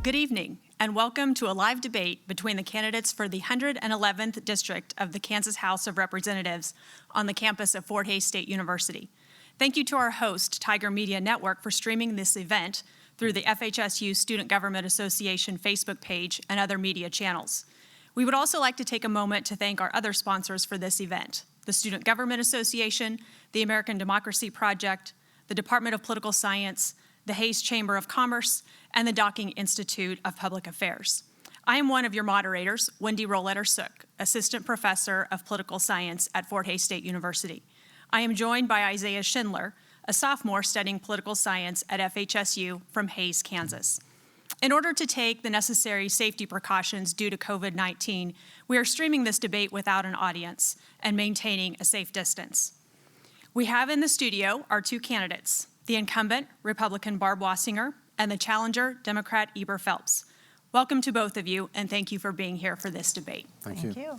Good evening, and welcome to a live debate between the candidates for the 111th District of the Kansas House of Representatives on the campus of Fort Hays State University. Thank you to our host, Tiger Media Network, for streaming this event through the FHSU Student Government Association Facebook page and other media channels. We would also like to take a moment to thank our other sponsors for this event: the Student Government Association, the American Democracy Project, the Department of Political Science, the Hays Chamber of Commerce, and the Docking Institute of Public Affairs. I am one of your moderators, Wendy Roletter-Sook, Assistant Professor of Political Science at Fort Hays State University. I am joined by Isaiah Schindler, a sophomore studying political science at FHSU from Hays, Kansas. In order to take the necessary safety precautions due to COVID-19, we are streaming this debate without an audience and maintaining a safe distance. We have in the studio our two candidates, the incumbent, Republican Barb Wasinger, and the challenger, Democrat Eber Phelps. Welcome to both of you, and thank you for being here for this debate. Thank you.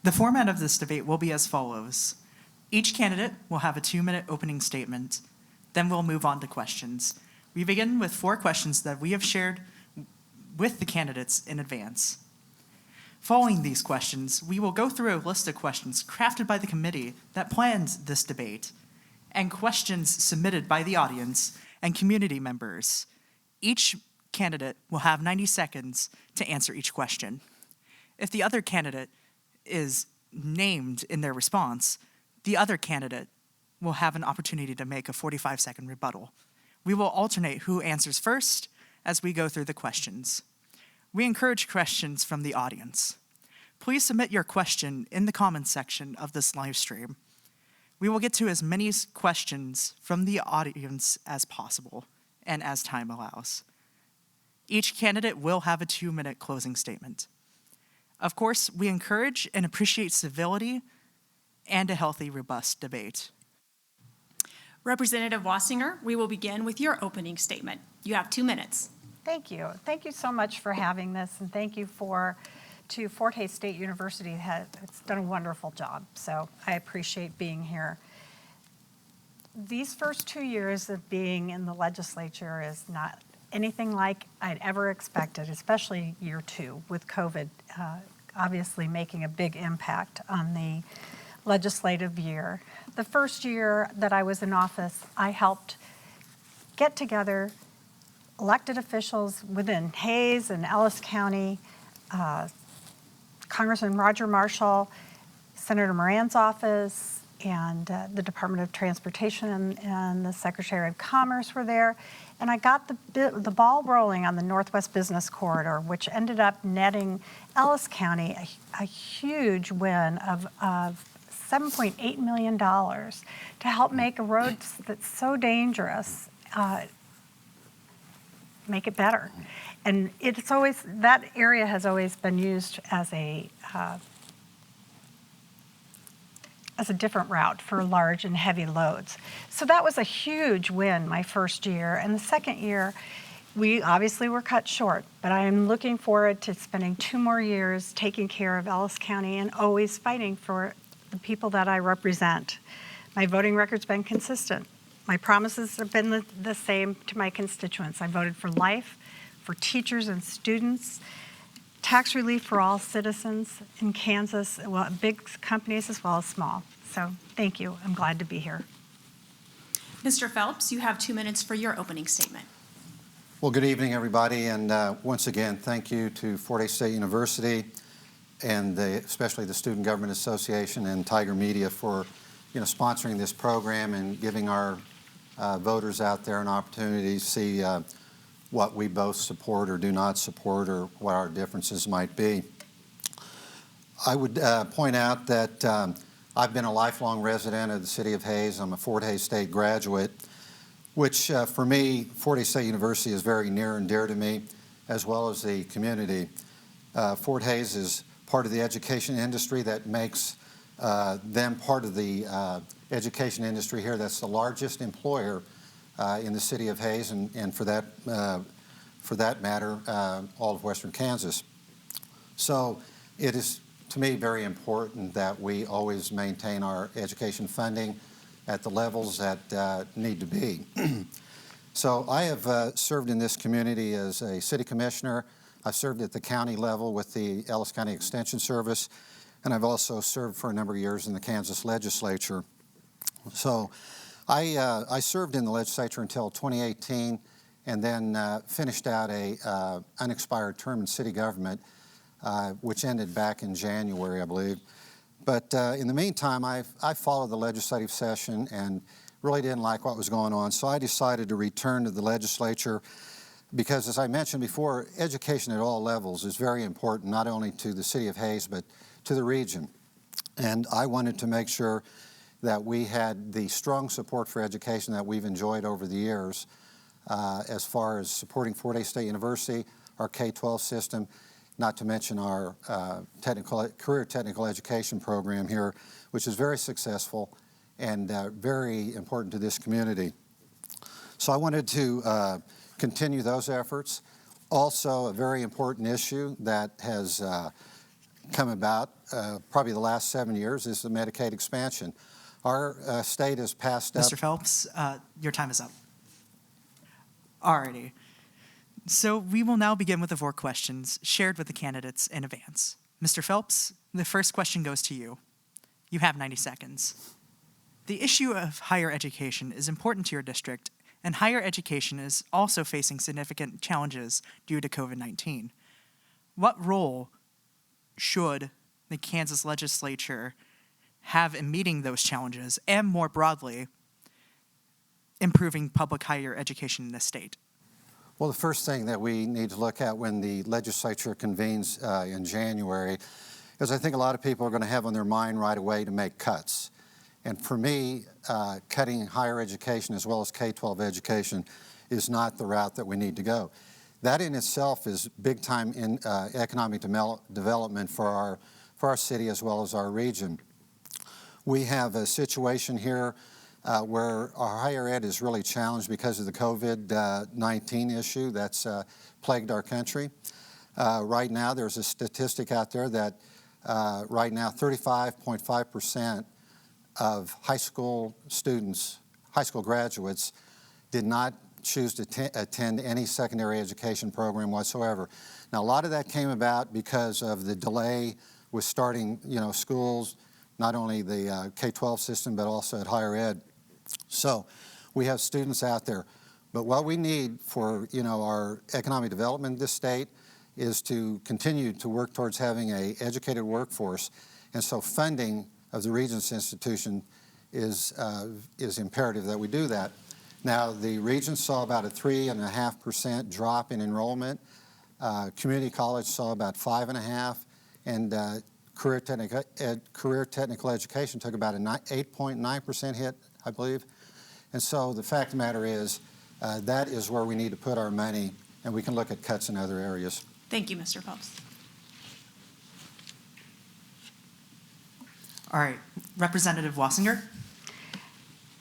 The format of this debate will be as follows. Each candidate will have a 2-minute opening statement. Then we'll move on to questions. We begin with 4 questions that we have shared with the candidates in advance. Following these questions, we will go through a list of questions crafted by the committee that planned this debate and questions submitted by the audience and community members. Each candidate will have 90 seconds to answer each question. If the other candidate is named in their response, the other candidate will have an opportunity to make a 45-second rebuttal. We will alternate who answers first as we go through the questions. We encourage questions from the audience. Please submit your question in the comments section of this live stream. We will get to as many questions from the audience as possible and as time allows. Each candidate will have a 2-minute closing statement. Of course, we encourage and appreciate civility and a healthy, robust debate. Representative Wasinger, we will begin with your opening statement. You have 2 minutes. Thank you. Thank you so much for having this, and thank you to Fort Hays State University. It's done a wonderful job, so I appreciate being here. These first 2 years of being in the legislature is not anything like I'd ever expected, especially year 2 with COVID, obviously making a big impact on the legislative year. The first year that I was in office, I helped get together elected officials within Hays and Ellis County, Congressman Roger Marshall, Senator Moran's office, and the Department of Transportation and the Secretary of Commerce were there. And I got the ball rolling on the Northwest Business Corridor, which ended up netting Ellis County a huge win of $7.8 million to help make a road that's so dangerous, make it better. And it's always, that area has always been used as a different route for large and heavy loads. So that was a huge win my first year. And the second year, we obviously were cut short, but I am looking forward to spending 2 more years taking care of Ellis County and always fighting for the people that I represent. My voting record's been consistent. My promises have been the same to my constituents. I voted for life, for teachers and students, tax relief for all citizens in Kansas, well, big companies as well as small. So thank you. I'm glad to be here. Mr. Phelps, you have 2 minutes for your opening statement. Well, good evening, everybody, and once again, thank you to Fort Hays State University and especially the Student Government Association and Tiger Media for sponsoring this program and giving our voters out there an opportunity to see what we both support or do not support or what our differences might be. I would point out that I've been a lifelong resident of the city of Hays. I'm a Fort Hays State graduate, which for me, Fort Hays State University is very near and dear to me, as well as the community. Fort Hays is part of the education industry that makes them part of the education industry here. That's the largest employer in the city of Hays, and for that matter, all of Western Kansas. So it is, to me, very important that we always maintain our education funding at the levels that need to be. So I have served in this community as a city commissioner. I've served at the county level with the Ellis County Extension Service, and I've also served for a number of years in the Kansas legislature. So I served in the legislature until 2018, and then finished out a unexpired term in city government, which ended back in January, I believe. But in the meantime, I followed the legislative session and really didn't like what was going on, so I decided to return to the legislature because, as I mentioned before, education at all levels is very important, not only to the city of Hays, but to the region. And I wanted to make sure that we had the strong support for education that we've enjoyed over the years, as far as supporting Fort Hays State University, our K-12 system, not to mention our career technical education program here, which is very successful and very important to this community. So I wanted to continue those efforts. Also, a very important issue that has come about probably the last 7 years is the Medicaid expansion. Our state has passed up... Mr. Phelps, your time is up. Alrighty. So we will now begin with the 4 questions shared with the candidates in advance. Mr. Phelps, the first question goes to you. You have 90 seconds. The issue of higher education is important to your district, and higher education is also facing significant challenges due to COVID-19. What role should the Kansas legislature have in meeting those challenges and, more broadly, improving public higher education in the state? Well, the first thing that we need to look at when the legislature convenes in January is I think a lot of people are going to have on their mind right away to make cuts. And for me, cutting higher education as well as K-12 education is not the route that we need to go. That in itself is big time in economic development for our city as well as our region. We have a situation here where our higher ed is really challenged because of the COVID-19 issue that's plagued our country. Right now, there's a statistic out there that right now 35.5% of high school students, high school graduates, did not choose to attend any secondary education program whatsoever. Now, a lot of that came about because of the delay with starting, schools, not only the K-12 system, but also at higher ed. So we have students out there. But what we need for, our economic development in this state is to continue to work towards having an educated workforce. And so funding of the Regents Institution is imperative that we do that. Now, the Regents saw about a 3.5% drop in enrollment. Community college saw about 5.5%, and career technical education took about an 8.9% hit, I believe. And so the fact of the matter is that is where we need to put our money, and we can look at cuts in other areas. Thank you, Mr. Phelps. All right, Representative Wasinger.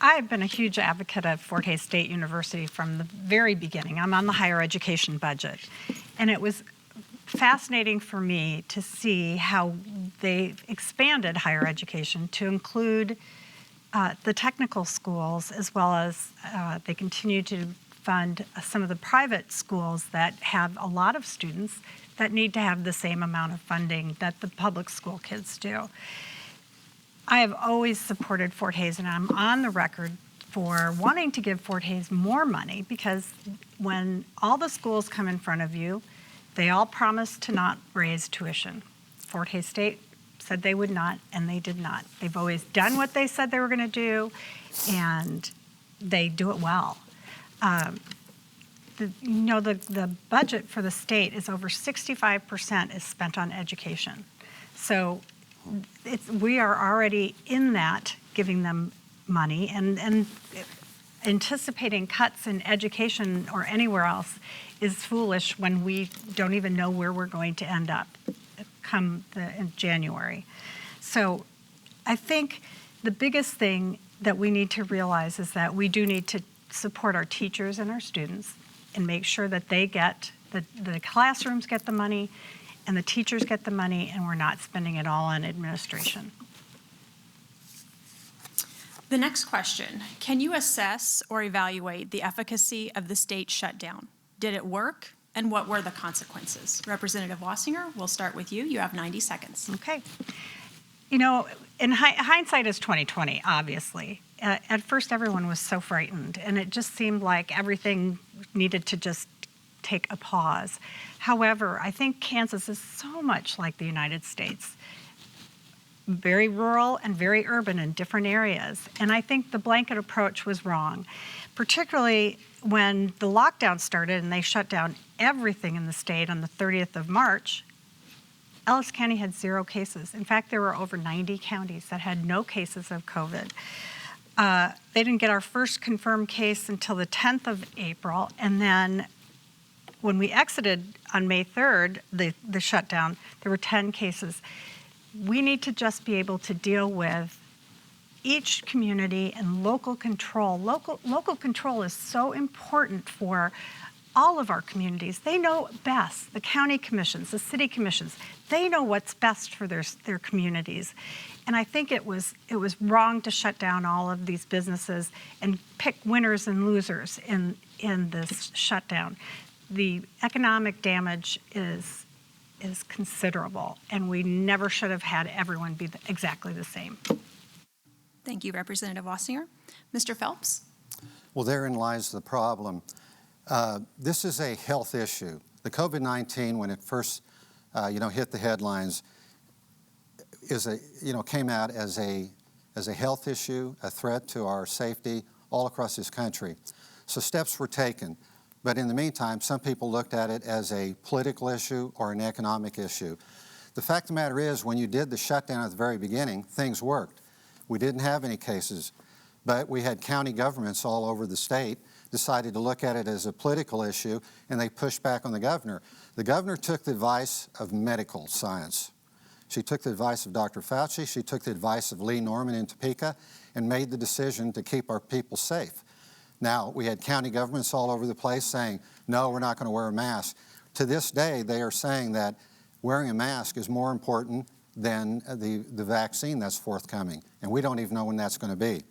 I've been a huge advocate of Fort Hays State University from the very beginning. I'm on the higher education budget, and it was fascinating for me to see how they expanded higher education to include the technical schools, as well as they continue to fund some of the private schools that have a lot of students that need to have the same amount of funding that the public school kids do. I have always supported Fort Hays, and I'm on the record for wanting to give Fort Hays more money, because when all the schools come in front of you, they all promise to not raise tuition. Fort Hays State said they would not, and they did not. They've always done what they said they were going to do, and they do it well. The budget for the state is over 65% is spent on education. So we are already in that, giving them money, and anticipating cuts in education or anywhere else is foolish when we don't even know where we're going to end up come in January. So I think the biggest thing that we need to realize is that we do need to support our teachers and our students and make sure that they get, the classrooms get the money and the teachers get the money, and we're not spending it all on administration. The next question, can you assess or evaluate the efficacy of the state shutdown? Did it work, and what were the consequences? Representative Wasinger, we'll start with you. You have 90 seconds. Okay. You know, in hindsight is 2020, obviously. At first, everyone was so frightened, and it just seemed like everything needed to just take a pause. However, I think Kansas is so much like the United States, very rural and very urban in different areas. And I think the blanket approach was wrong, particularly when the lockdown started and they shut down everything in the state on the 30th of March. Ellis County had 0 cases. In fact, there were over 90 counties that had no cases of COVID. They didn't get our first confirmed case until the 10th of April, and then when we exited on May 3rd, the shutdown, there were 10 cases. We need to just be able to deal with each community and local control. Local control is so important for all of our communities. They know best, the county commissions, the city commissions, they know what's best for their communities. And I think it was wrong to shut down all of these businesses and pick winners and losers in this shutdown. The economic damage is considerable, and we never should have had everyone be exactly the same. Thank you, Representative Wasinger. Mr. Phelps? Well, therein lies the problem. This is a health issue. The COVID-19, when it first, hit the headlines, came out as a health issue, a threat to our safety all across this country. So steps were taken. But in the meantime, some people looked at it as a political issue or an economic issue. The fact of the matter is, when you did the shutdown at the very beginning, things worked. We didn't have any cases, but we had county governments all over the state decided to look at it as a political issue, and they pushed back on the governor. The governor took the advice of medical science. She took the advice of Dr. Fauci. She took the advice of Lee Norman in Topeka and made the decision to keep our people safe. Now, we had county governments all over the place saying, no, we're not going to wear a mask. To this day, they are saying that wearing a mask is more important than the vaccine that's forthcoming, and we don't even know when that's going to be.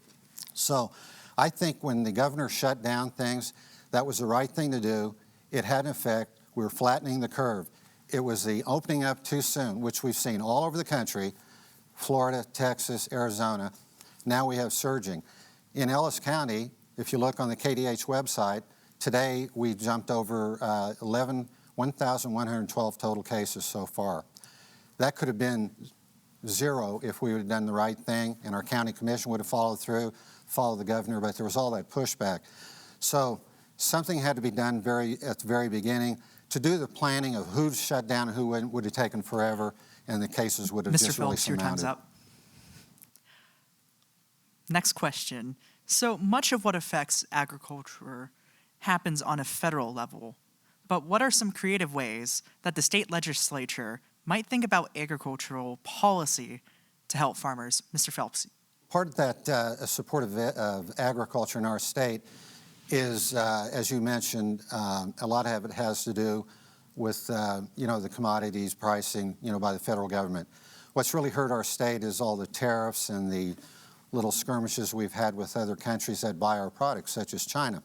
So I think when the governor shut down things, that was the right thing to do. It had an effect. We were flattening the curve. It was the opening up too soon, which we've seen all over the country, Florida, Texas, Arizona. Now we have surging. In Ellis County, if you look on the KDH website, today we jumped over 1,112 total cases so far. That could have been 0 if we would have done the right thing and our county commission would have followed through, followed the governor, but there was all that pushback. So something had to be done at the very beginning to do the planning of who'd shut down and who would have taken forever, and the cases would have Mr. just really Phelps, your time's surmounted. up. Next question. So much of what affects agriculture happens on a federal level, but what are some creative ways that the state legislature might think about agricultural policy to help farmers? Mr. Phelps. Part of that support of agriculture in our state is, as you mentioned, a lot of it has to do with, the commodities pricing, by the federal government. What's really hurt our state is all the tariffs and the little skirmishes we've had with other countries that buy our products, such as China.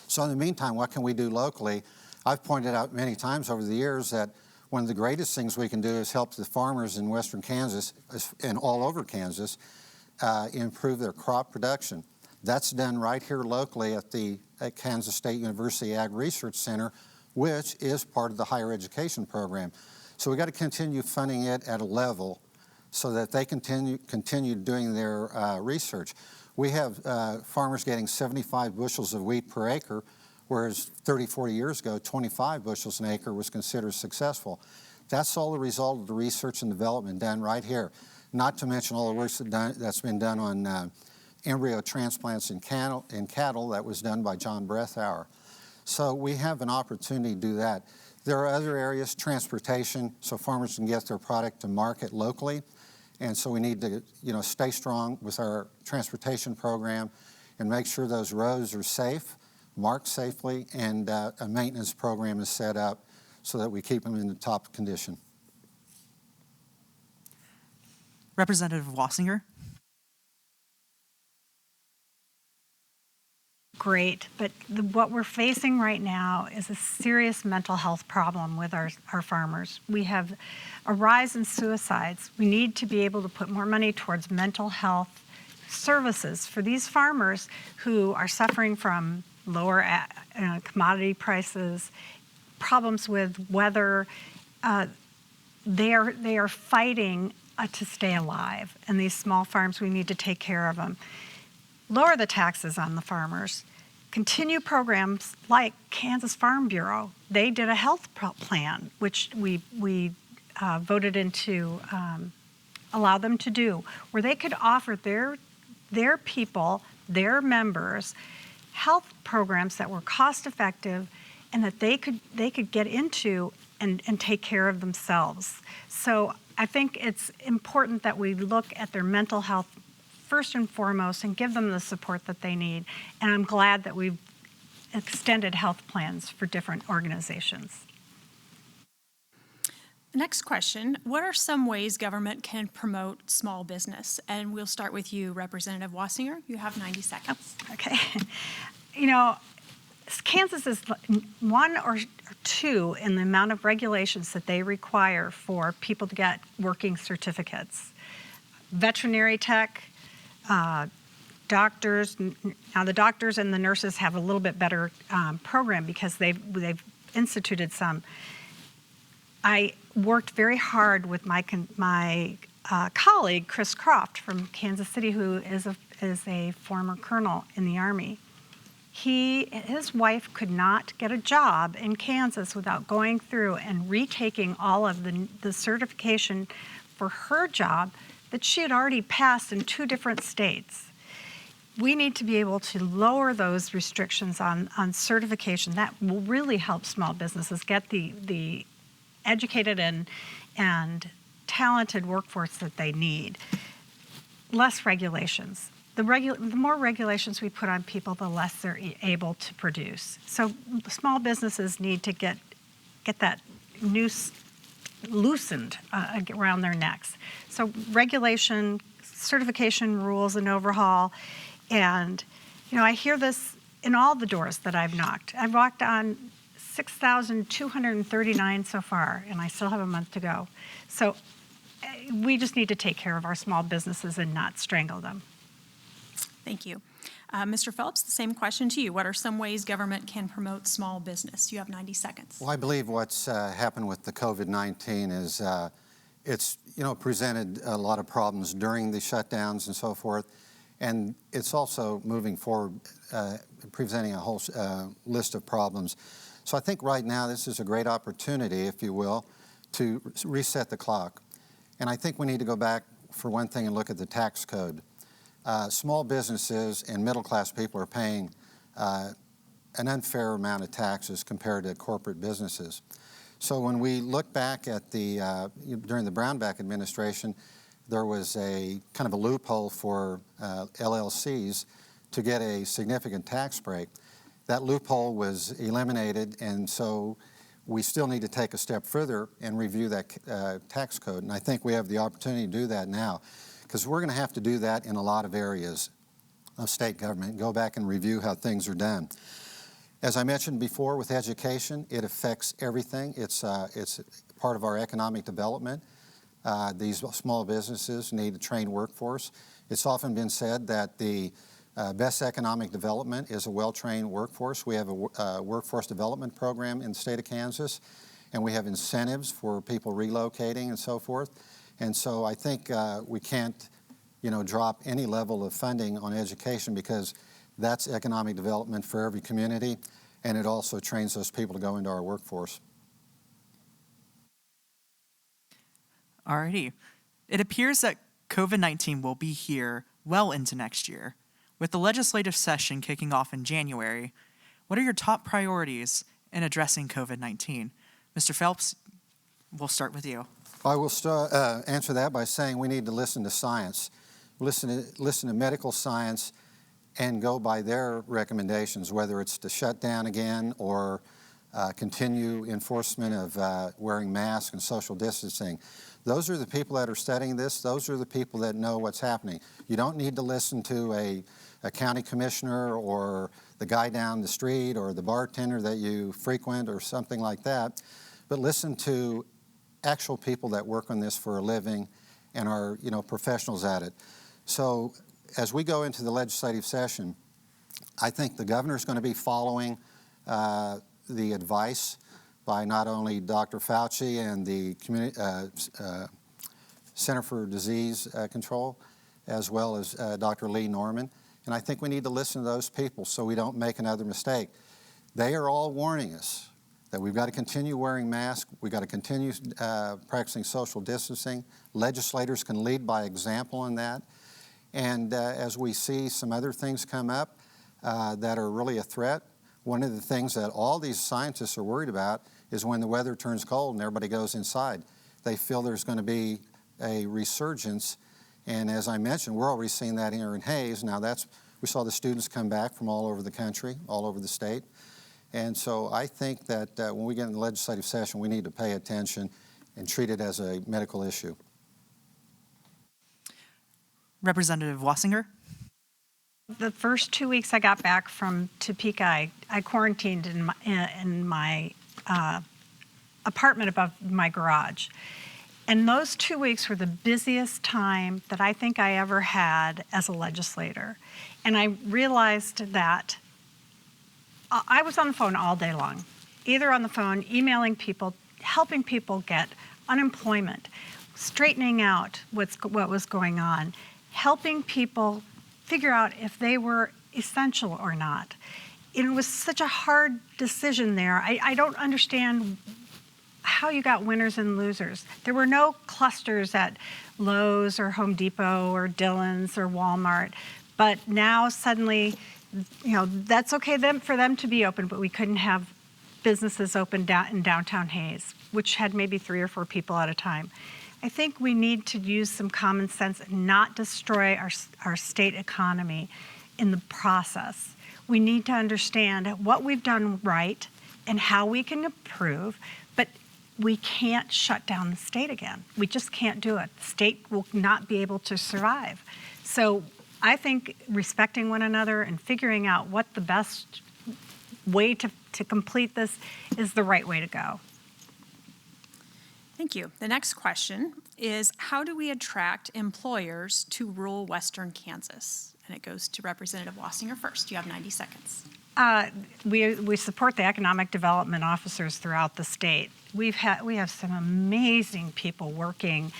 So in the meantime, what can we do locally? I've pointed out many times over the years that one of the greatest things we can do is help the farmers in western Kansas and all over Kansas improve their crop production. That's done right here locally at Kansas State University Ag Research Center, which is part of the higher education program. So we've got to continue funding it at a level so that they continue doing their research. We have farmers getting 75 bushels of wheat per acre, whereas 30, 40 years ago, 25 bushels an acre was considered successful. That's all the result of the research and development done right here. Not to mention all the work that's been done on embryo transplants in cattle that was done by John Brethauer. So we have an opportunity to do that. There are other areas, transportation, so farmers can get their product to market locally. And so we need to, stay strong with our transportation program and make sure those roads are safe, marked safely, and a maintenance program is set up so that we keep them in the top condition. Representative Wasinger. great, but what we're facing right now is a serious mental health problem with our farmers. We have a rise in suicides. We need to be able to put more money towards mental health services for these farmers who are suffering from lower commodity prices, problems with weather. They are fighting to stay alive, and these small farms, we need to take care of them. Lower the taxes on the farmers. Continue programs like Kansas Farm Bureau. They did a health plan, which we voted into, allow them to do, where they could offer their people, their members, health programs that were cost effective and that they could get into and take care of themselves. So I think it's important that we look at their mental health first and foremost and give them the support that they need. And I'm glad that we've extended health plans for different organizations. Next question, what are some ways government can promote small business? And we'll start with you, Representative Wasinger. You have 90 seconds. Okay. You know, Kansas is one or two in the amount of regulations that they require for people to get working certificates. Veterinary tech, doctors. Now the doctors and the nurses have a little bit better program because they've instituted some. I worked very hard with my colleague Chris Croft from Kansas City, who is a former colonel in the Army. His wife could not get a job in Kansas without going through and retaking all of the certification for her job that she had already passed in 2 different states. We need to be able to lower those restrictions on certification. That will really help small businesses get the educated and talented workforce that they need. Less regulations. The more regulations we put on people, the less they're able to produce. So small businesses need to get that noose loosened around their necks. So regulation, certification rules and overhaul. And, you know, I hear this in all the doors that I've knocked. I've knocked on 6,239 so far, and I still have a month to go. So we just need to take care of our small businesses and not strangle them. Thank you. Mr. Phelps, the same question to you. What are some ways government can promote small business? You have 90 seconds. Well, I believe what's happened with the COVID-19 is it's presented a lot of problems during the shutdowns and so forth, and it's also moving forward, presenting a whole list of problems. So I think right now this is a great opportunity, if you will, to reset the clock. And I think we need to go back, for one thing, and look at the tax code. Small businesses and middle-class people are paying an unfair amount of taxes compared to corporate businesses. So when we look back at during the Brownback administration, there was a kind of a loophole for LLCs to get a significant tax break. That loophole was eliminated, and so we still need to take a step further and review that tax code. And I think we have the opportunity to do that now, because we're going to have to do that in a lot of areas of state government, go back and review how things are done. As I mentioned before, with education, it affects everything. It's part of our economic development. These small businesses need a trained workforce. It's often been said that the best economic development is a well-trained workforce. We have a workforce development program in the state of Kansas, and we have incentives for people relocating and so forth. And so I think we can't, drop any level of funding on education, because that's economic development for every community, and it also trains those people to go into our workforce. Alrighty. It appears that COVID-19 will be here well into next year. With the legislative session kicking off in January, what are your top priorities in addressing COVID-19? Mr. Phelps, we'll start with you. I will answer that by saying we need to listen to science, listen to medical science, and go by their recommendations, whether it's to shut down again or continue enforcement of wearing masks and social distancing. Those are the people that are studying this. Those are the people that know what's happening. You don't need to listen to a county commissioner or the the guy down the street or the bartender that you frequent or something like that, but listen to actual people that work on this for a living and are, professionals at it. So as we go into the legislative session, I think the governor's going to be following the advice by not only Dr. Fauci and the Center for Disease Control, as well as Dr. Lee Norman. And I think we need to listen to those people so we don't make another mistake. They are all warning us that we've got to continue wearing masks, we've got to continue practicing social distancing. Legislators can lead by example in that. And as we see some other things come up that are really a threat, one of the things that all these scientists are worried about is when the weather turns cold and everybody goes inside. They feel there's going to be a resurgence. And as I mentioned, we're already seeing that here in Hayes. Now we saw the students come back from all over the country, all over the state. And so I think that when we get in the legislative session, we need to pay attention and treat it as a medical issue. Representative Wasinger. The first 2 weeks I got back from Topeka, I quarantined in my apartment above my garage. And those 2 weeks were the busiest time that I think I ever had as a legislator. And I realized that I was on the phone all day long, either on the phone, emailing people, helping people get unemployment, straightening out what was going on, helping people figure out if they were essential or not. It was such a hard decision there. I don't understand how you got winners and losers. There were no clusters at Lowe's or Home Depot or Dillon's or Walmart, but now suddenly, that's okay for them to be open, but we couldn't have businesses open in downtown Hayes, which had maybe 3 or 4 people at a time. I think we need to use some common sense and not destroy our state economy in the process. We need to understand what we've done right and how we can improve, but we can't shut down the state again. We just can't do it. The state will not be able to survive. So I think respecting one another and figuring out what the best way to complete this is the right way to go. Thank you. The next question is, how do we attract employers to rural western Kansas? And it goes to Representative Wasinger first. You have 90 seconds. We support the economic development officers throughout the state. We have some amazing people working.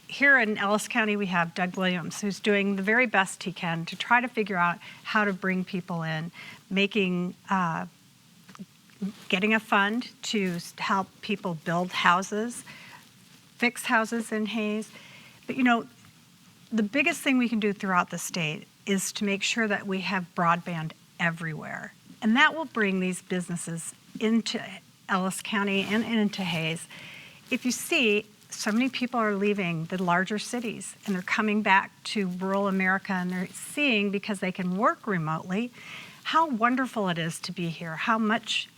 Here in Ellis County, we have Doug Williams, who's doing the very best he can to try to figure out how to bring people in, getting a fund to help people build houses, fix houses in Hayes. But the biggest thing we can do throughout the state is to make sure that we have broadband everywhere. And that will bring these businesses into Ellis County and into Hayes. If you see, so many people are leaving the larger cities and they're coming back to rural America, and they're seeing, because they can work remotely, how wonderful it is to be here, how much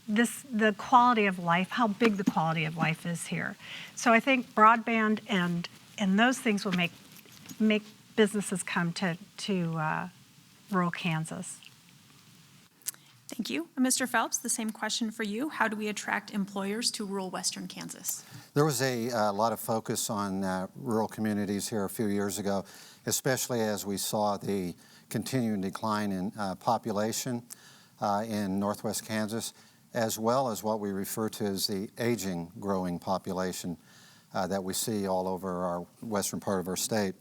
the quality of life, how big the quality of life is here. So I think broadband and those things will make businesses come to rural Kansas. Thank you. Mr. Phelps, the same question for you. How do we attract employers to rural western Kansas? There was a lot of focus on rural communities here a few years ago, especially as we saw the continuing decline in population in northwest Kansas, as well as what we refer to as the aging, growing population that we see all over our western part of our state.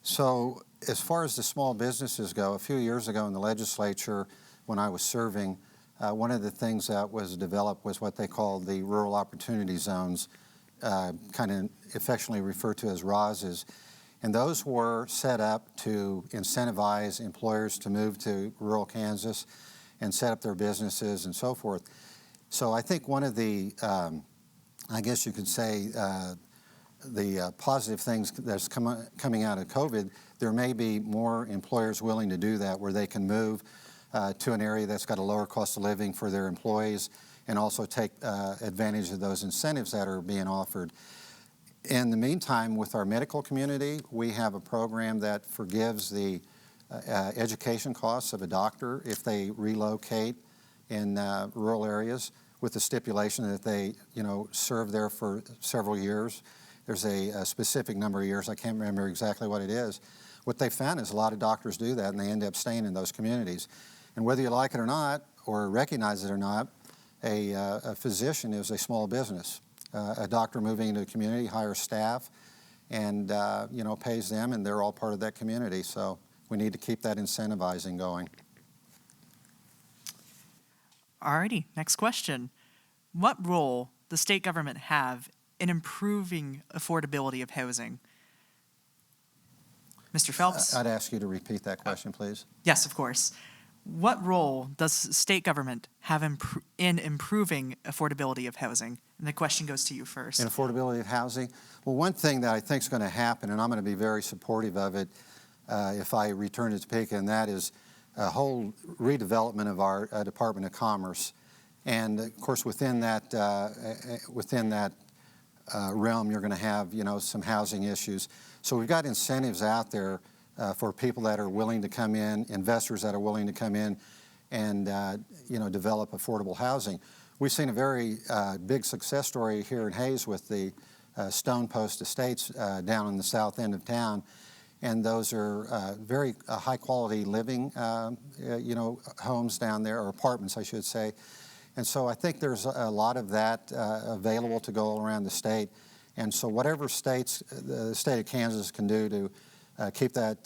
So as far as the small businesses go, a few years ago in the legislature, when I was serving, one of the things that was developed was what they called the Rural Opportunity Zones, kind of affectionately referred to as ROZs. And those were set up to incentivize employers to move to rural Kansas and set up their businesses and so forth. So I think one of the, I guess you could say, the positive things that's coming out of COVID, there may be more employers willing to do that, where they can move to an area that's got a lower cost of living for their employees and also take advantage of those incentives that are being offered. In the meantime, with our medical community, we have a program that forgives the education costs of a doctor if they relocate in rural areas, with the stipulation that they, serve there for several years. There's a specific number of years. I can't remember exactly what it is. What they found is a lot of doctors do that, and they end up staying in those communities. And whether you like it or not, or recognize it or not, a physician is a small business. A doctor moving into a community hires staff and, pays them, and they're all part of that community. So we need to keep that incentivizing going. Alrighty, next question. What role does state government have in improving affordability of housing? Mr. Phelps? I'd ask you to repeat that question, please. Yes, of course. What role does state government have in improving affordability of housing? And the question goes to you first. In affordability of housing? Well, one thing that I think is going to happen, and I'm going to be very supportive of it if I return to Topeka, and that is a whole redevelopment of our Department of Commerce. And of course, within that realm, you're going to have, some housing issues. So we've got incentives out there for people that are willing to come in, investors that are willing to come in and, develop affordable housing. We've seen a very big success story here in Hayes with the Stone Post Estates down in the south end of town. And those are very high-quality living, homes down there, or apartments, I should say. And so I think there's a lot of that available to go around the state. And so whatever the state of Kansas can do to keep that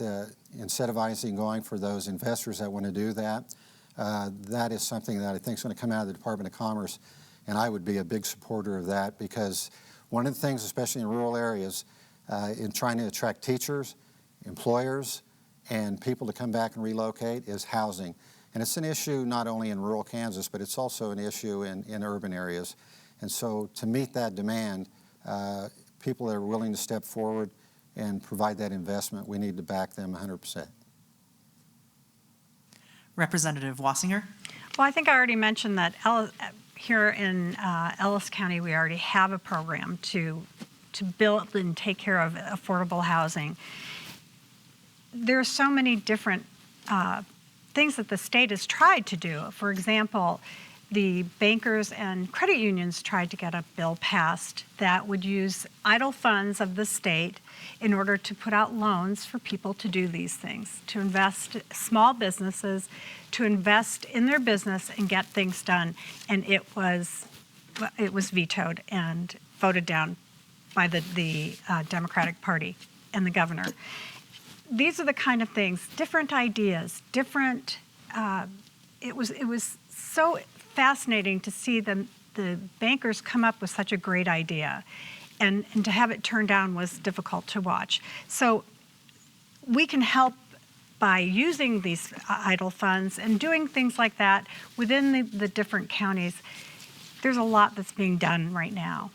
incentivizing going for those investors that want to do that, that is something that I think is going to come out of the Department of Commerce. And I would be a big supporter of that, because one of the things, especially in rural areas, in trying to attract teachers, employers, and people to come back and relocate, is housing. And it's an issue not only in rural Kansas, but it's also an issue in urban areas. And so to meet that demand, people that are willing to step forward and provide that investment, we need to back them 100%. Representative Wasinger? Well, I think I already mentioned that here in Ellis County, we already have a program to build and take care of affordable housing. There are so many different things that the state has tried to do. For example, the bankers and credit unions tried to get a bill passed that would use idle funds of the state in order to put out loans for people to do these things, to invest small businesses, to invest in their business and get things done. And it was vetoed and voted down by the Democratic Party and the governor. These are the kind of things, different ideas, different. It was so fascinating to see the bankers come up with such a great idea, and to have it turned down was difficult to watch. So we can help by using these idle funds and doing things like that within the different counties. There's a lot that's being done right now.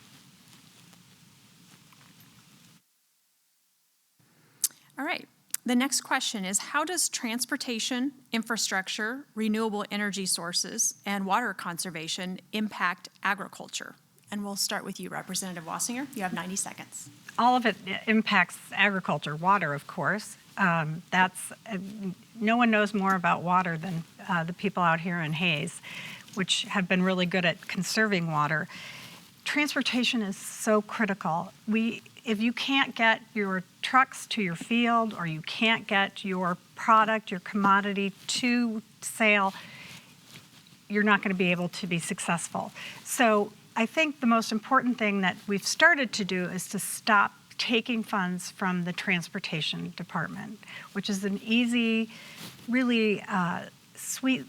All right. The next question is, how does transportation, infrastructure, renewable energy sources, and water conservation impact agriculture? And we'll start with you, Representative Wasinger. You have 90 seconds. All of it impacts agriculture. Water, of course. No one knows more about water than the people out here in Hayes, which have been really good at conserving water. Transportation is so critical. If you can't get your trucks to your field, or you can't get your product, your commodity to sale, you're not going to be able to be successful. So I think the most important thing that we've started to do is to stop taking funds from the transportation department, which is an easy, really sweet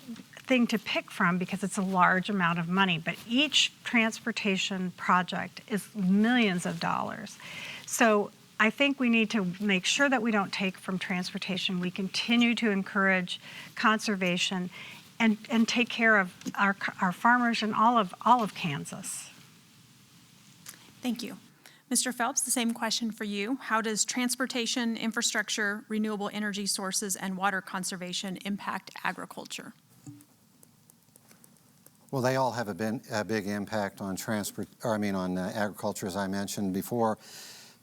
thing to pick from because it's a large amount of money. But each transportation project is millions of dollars. So I think we need to make sure that we don't take from transportation. We continue to encourage conservation and take care of our farmers and all of Kansas. Thank you. Mr. Phelps, the same question for you. How does transportation, infrastructure, renewable energy sources, and water conservation impact agriculture? Well, they all have a big impact on agriculture, as I mentioned before.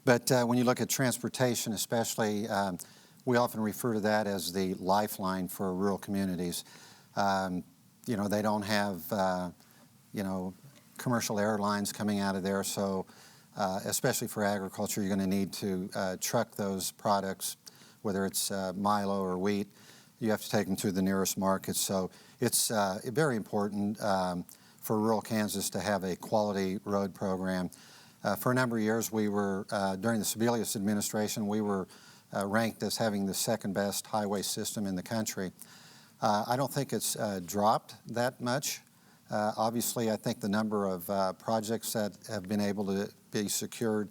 But when you look at transportation, especially, We often refer to that as the lifeline for rural communities. They don't have, commercial airlines coming out of there, so especially for agriculture, you're going to need to truck those products, whether it's milo or wheat. You have to take them to the nearest market. So it's very important for rural Kansas to have a quality road program. For a number of years, we were, during the Sebelius administration, we were ranked as having the second best highway system in the country. I don't think it's dropped that much. Obviously, I think the number of projects that have been able to be secured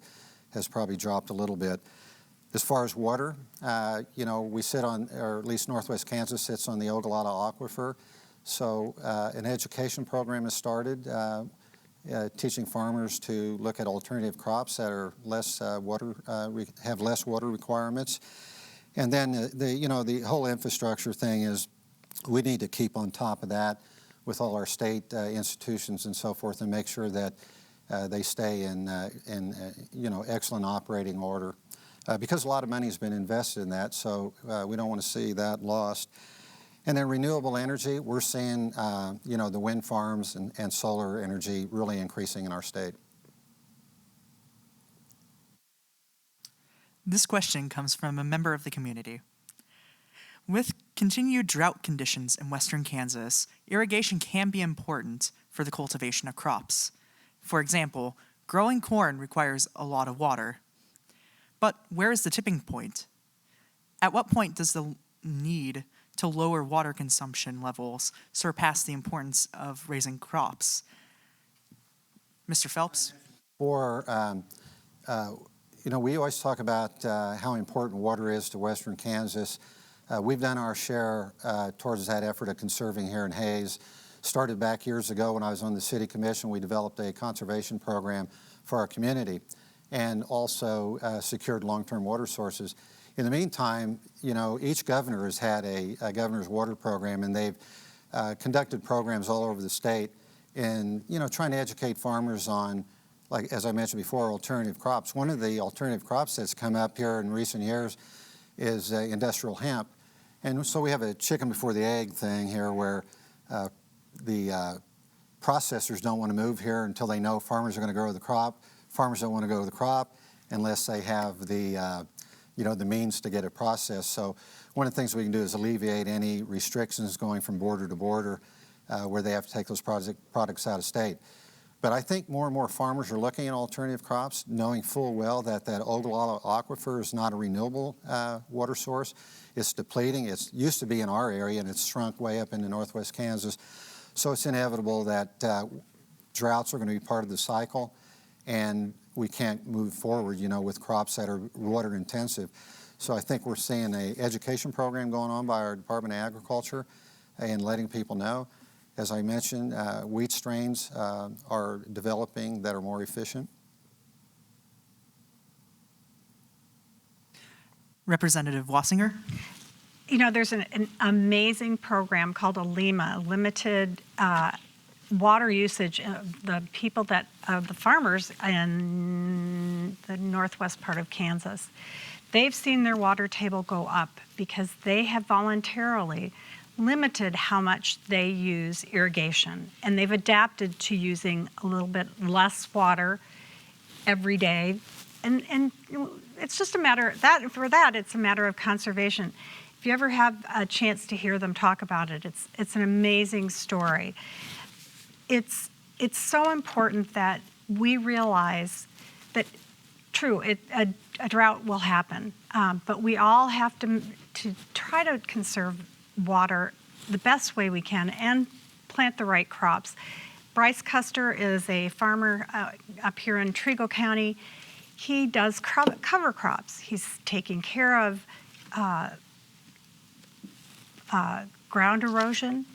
has probably dropped a little bit. As far as water, we sit on, or at least Northwest Kansas sits on the Ogallala Aquifer. So an education program has started teaching farmers to look at alternative crops that are less have less water requirements. And then the whole infrastructure thing is we need to keep on top of that with all our state institutions and so forth and make sure that they stay in excellent operating order. Because a lot of money has been invested in that, so we don't want to see that lost. And then renewable energy, we're seeing the wind farms and solar energy really increasing in our state. This question comes from a member of the community. With continued drought conditions in western Kansas, irrigation can be important for the cultivation of crops. For example, growing corn requires a lot of water. But where is the tipping point? At what point does the need to lower water consumption levels surpass the importance of raising crops? Mr. Phelps? We always talk about how important water is to western Kansas. We've done our share towards that effort of conserving here in Hayes. Started back years ago when I was on the city commission. We developed a conservation program for our community and also secured long-term water sources. In the meantime, each governor has had a governor's water program, and they've conducted programs all over the state in, trying to educate farmers on, like, as I mentioned before, alternative crops. One of the alternative crops that's come up here in recent years is industrial hemp. And so we have a chicken before the egg thing here where the processors don't want to move here until they know farmers are going to grow the crop. Farmers don't want to grow the crop unless they have the means to get it processed. So one of the things we can do is alleviate any restrictions going from border to border where they have to take those products out of state. But I think more and more farmers are looking at alternative crops, knowing full well that Ogallala Aquifer is not a renewable water source. It's depleting. It used to be in our area, and it's shrunk way up into northwest Kansas. So it's inevitable that droughts are going to be part of the cycle, and we can't move forward, with crops that are water intensive. So I think we're seeing an education program going on by our Department of Agriculture and letting people know. As I mentioned, wheat strains are developing that are more efficient. Representative Wasinger? There's an amazing program called ALIMA, Limited Water Usage. The people the farmers in the northwest part of Kansas, they've seen their water table go up because they have voluntarily limited how much they use irrigation, and they've adapted to using a little bit less water every day, and it's just a matter it's a matter of conservation. If you ever have a chance to hear them talk about it, it's an amazing story. It's so important that we realize that, true, a drought will happen, but we all have to try to conserve water the best way we can and plant the right crops. Bryce Custer is a farmer up here in Trigo County. He does cover crops. He's taking care of ground erosion,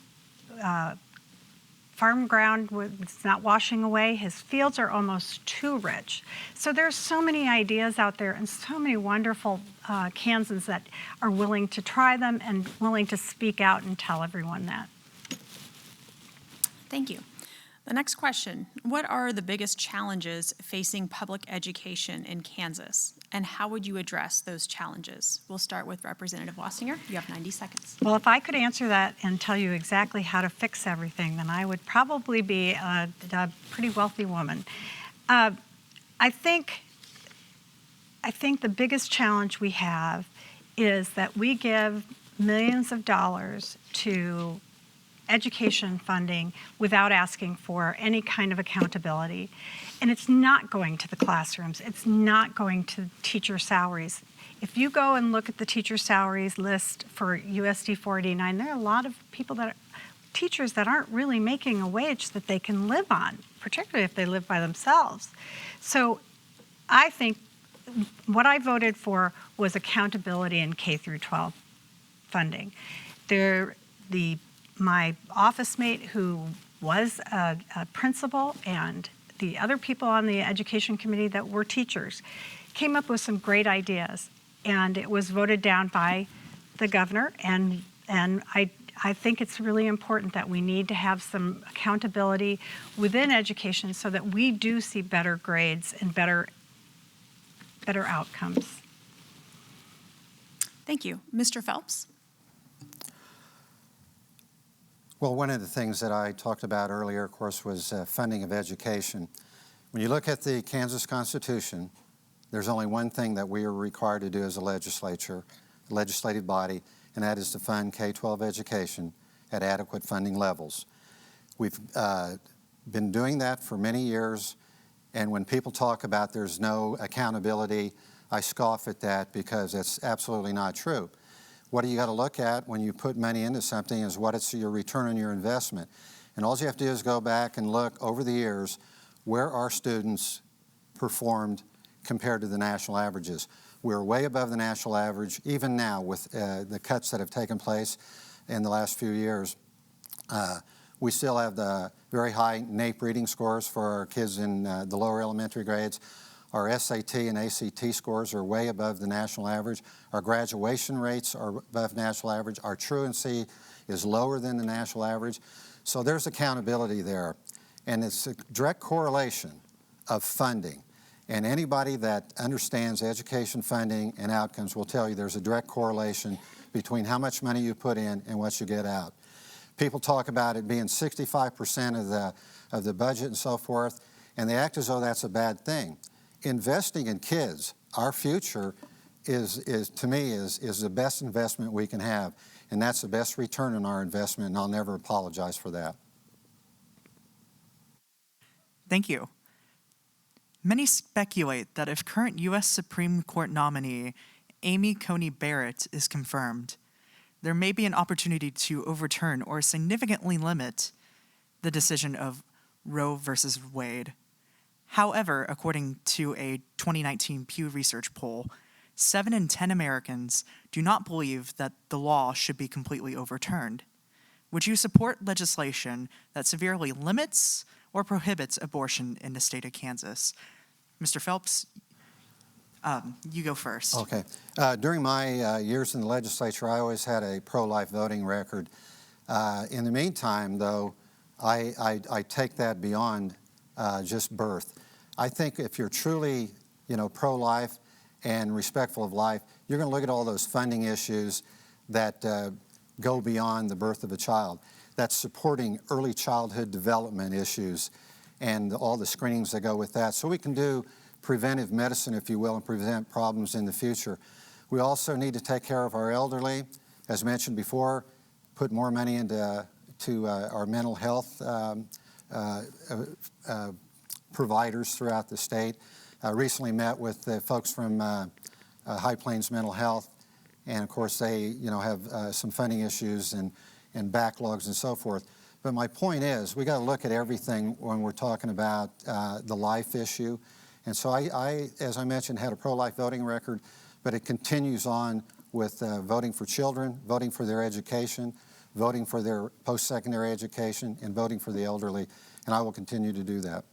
farm ground it's not washing away. His fields are almost too rich. So there's so many ideas out there and so many wonderful Kansans that are willing to try them and willing to speak out and tell everyone that. Thank you. The next question, what are the biggest challenges facing public education in Kansas? And how would you address those challenges? We'll start with Representative Wasinger. You have 90 seconds. Well, if I could answer that and tell you exactly how to fix everything, then I would probably be a pretty wealthy woman. I think the biggest challenge we have is that we give millions of dollars to education funding without asking for any kind of accountability. And it's not going to the classrooms. It's not going to teacher salaries. If you go and look at the teacher salaries list for USD 489, there are a lot of teachers that aren't really making a wage that they can live on, particularly if they live by themselves. So I think what I voted for was accountability in K through 12 funding. My office mate, who was a principal, and the other people on the education committee that were teachers, came up with some great ideas, and it was voted down by the governor. And I think it's really important that we need to have some accountability within education so that we do see better grades and better outcomes. Thank you. Mr. Phelps? Well, one of the things that I talked about earlier, of course, was funding of education. When you look at the Kansas Constitution, there's only one thing that we are required to do as a legislative body, and that is to fund K-12 education at adequate funding levels. We've been doing that for many years, and when people talk about there's no accountability, I scoff at that because it's absolutely not true. What you got to look at when you put money into something is what is your return on your investment. And all you have to do is go back and look over the years where our students performed compared to the national averages. We're way above the national average, even now with the cuts that have taken place in the last few years. We still have the very high NAEP reading scores for our kids in the lower elementary grades. Our SAT and ACT scores are way above the national average. Our graduation rates are above national average. Our truancy is lower than the national average. So there's accountability there. And it's a direct correlation of funding. And anybody that understands education funding and outcomes will tell you there's a direct correlation between how much money you put in and what you get out. People talk about it being 65% of the budget and so forth, and they act as though that's a bad thing. Investing in kids, our future, is to me the best investment we can have, and that's the best return on our investment, and I'll never apologize for that. Thank you. Many speculate that if current U.S. Supreme Court nominee Amy Coney Barrett is confirmed, there may be an opportunity to overturn or significantly limit the decision of Roe versus Wade. However, according to a 2019 Pew Research poll, 7 in 10 Americans do not believe that the law should be completely overturned. Would you support legislation that severely limits or prohibits abortion in the state of Kansas? Mr. Phelps, you go first. Okay. During my years in the legislature, I always had a pro-life voting record. In the meantime, though, I take that beyond just birth. I think if you're truly, pro-life and respectful of life, you're going to look at all those funding issues that go beyond the birth of a child. That's supporting early childhood development issues and all the screenings that go with that. So we can do preventive medicine, if you will, and prevent problems in the future. We also need to take care of our elderly. As mentioned before, put more money into our mental health providers throughout the state. I recently met with the folks from High Plains Mental Health, and of course they have some funding issues and backlogs and so forth. But my point is, we got to look at everything when we're talking about the life issue. And so I, as I mentioned, had a pro-life voting record, but it continues on with voting for children, voting for their education, voting for their post-secondary education, and voting for the elderly, and I will continue to do that.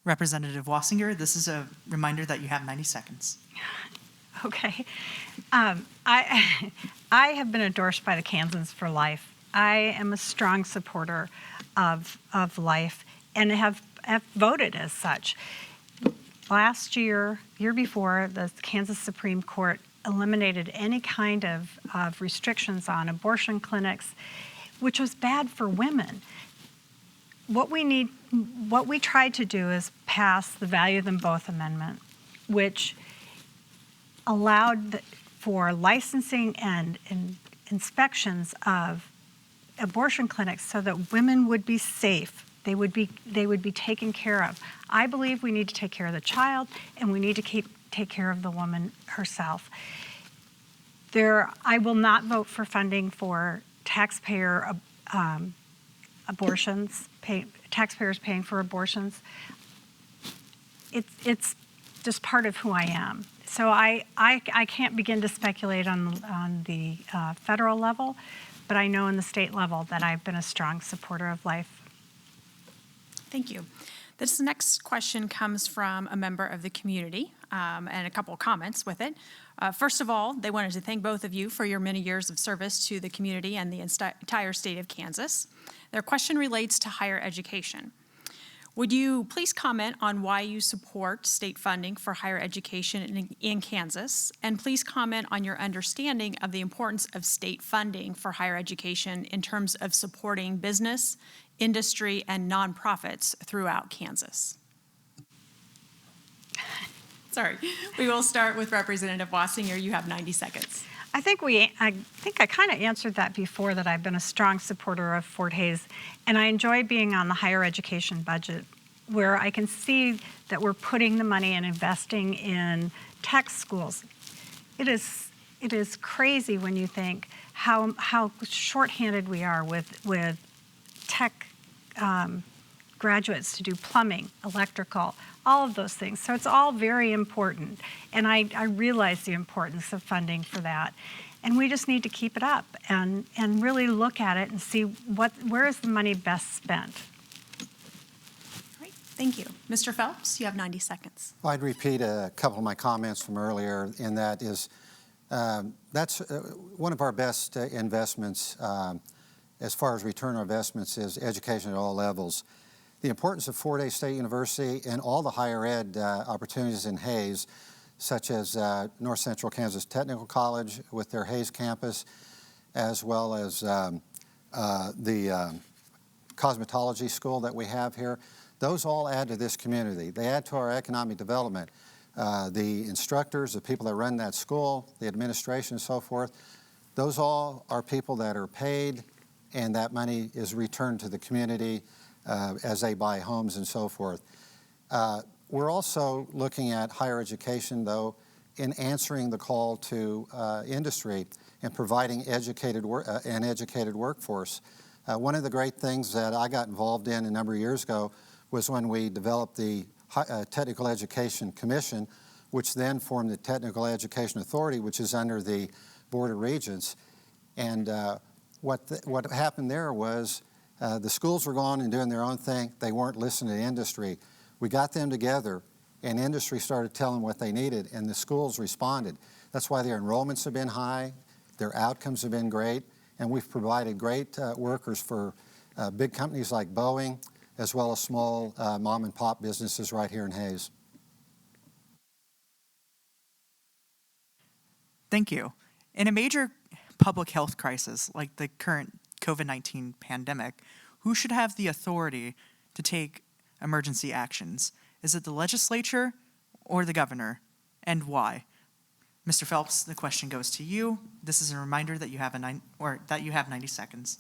Representative Wasinger, this is a reminder that you have 90 seconds. Okay. I have been endorsed by the Kansans for Life. I am a strong supporter of life and have voted as such. last year before, the Kansas Supreme Court eliminated any kind of restrictions on abortion clinics, which was bad for women. What we tried to do is pass the Value Them Both Amendment, which allowed for licensing and inspections of abortion clinics so that women would be safe. They would be taken care of. I believe we need to take care of the child, and we need to take care of the woman herself. I will not vote for funding for taxpayer abortions, taxpayers paying for abortions. It's just part of who I am. So I can't begin to speculate on the federal level, but I know in the state level that I've been a strong supporter of life. Thank you. This next question comes from a member of the community and a couple of comments with it. First of all, they wanted to thank both of you for your many years of service to the community and the entire state of Kansas. Their question relates to higher education. Would you please comment on why you support state funding for higher education in Kansas? And please comment on your understanding of the importance of state funding for higher education in terms of supporting business, industry, and nonprofits throughout Kansas. Sorry, we will start with Representative Wasinger. You have 90 seconds. I think I kind of answered that before, that I've been a strong supporter of Fort Hays, and I enjoy being on the higher education budget, where I can see that we're putting the money and investing in tech schools. It is crazy when you think how shorthanded we are with tech graduates to do plumbing, electrical, all of those things. So it's all very important. And I realize the importance of funding for that. And we just need to keep it up and really look at it and see where is the money best spent. All right, thank you. Mr. Phelps, you have 90 seconds. Well, I'd repeat a couple of my comments from earlier, and that is that's one of our best investments as far as return on investments is education at all levels. The importance of Fort Hays State University and all the higher ed opportunities in Hays, such as North Central Kansas Technical College with their Hays campus, as well as the cosmetology school that we have here, those all add to this community. They add to our economic development. The instructors, the people that run that school, the administration and so forth, those all are people that are paid, and that money is returned to the community as they buy homes and so forth. We're also looking at higher education, though, in answering the call to industry and providing an educated workforce. One of the great things that I got involved in a number of years ago was when we developed the Technical Education Commission, which then formed the Technical Education Authority, which is under the Board of Regents. And what happened there was the schools were going and doing their own thing. They weren't listening to industry. We got them together, and industry started telling what they needed, and the schools responded. That's why their enrollments have been high, their outcomes have been great, and we've provided great workers for big companies like Boeing, as well as small mom and pop businesses right here in Hays. Thank you. In a major public health crisis like the current COVID-19 pandemic, who should have the authority to take emergency actions? Is it the legislature or the governor, and why? Mr. Phelps, the question goes to you. This is a reminder that you have 90 seconds.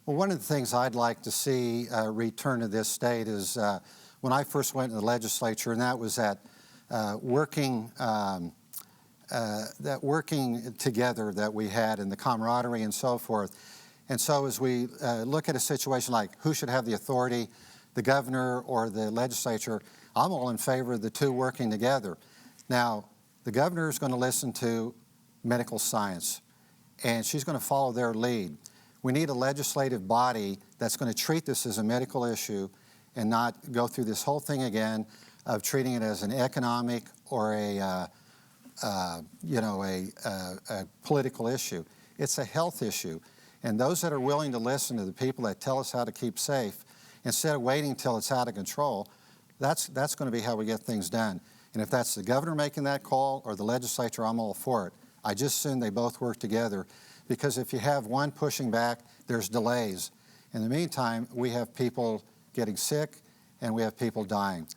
Well, one of the things I'd like to see return to this state is when I first went to the legislature, and that was that working together that we had, and the camaraderie and so forth. And so as we look at a situation like who should have the authority, the governor or the legislature, I'm all in favor of the two working together. Now, the governor is going to listen to medical science, and she's going to follow their lead. We need a legislative body that's going to treat this as a medical issue and not go through this whole thing again of treating it as an economic or a political issue. It's a health issue. And those that are willing to listen to the people that tell us how to keep safe, instead of waiting until it's out of control, That's going to be how we get things done. And if that's the governor making that call or the legislature, I'm all for it. I just assume they both work together, because if you have one pushing back, there's delays. In the meantime, we have people getting sick and we have people dying.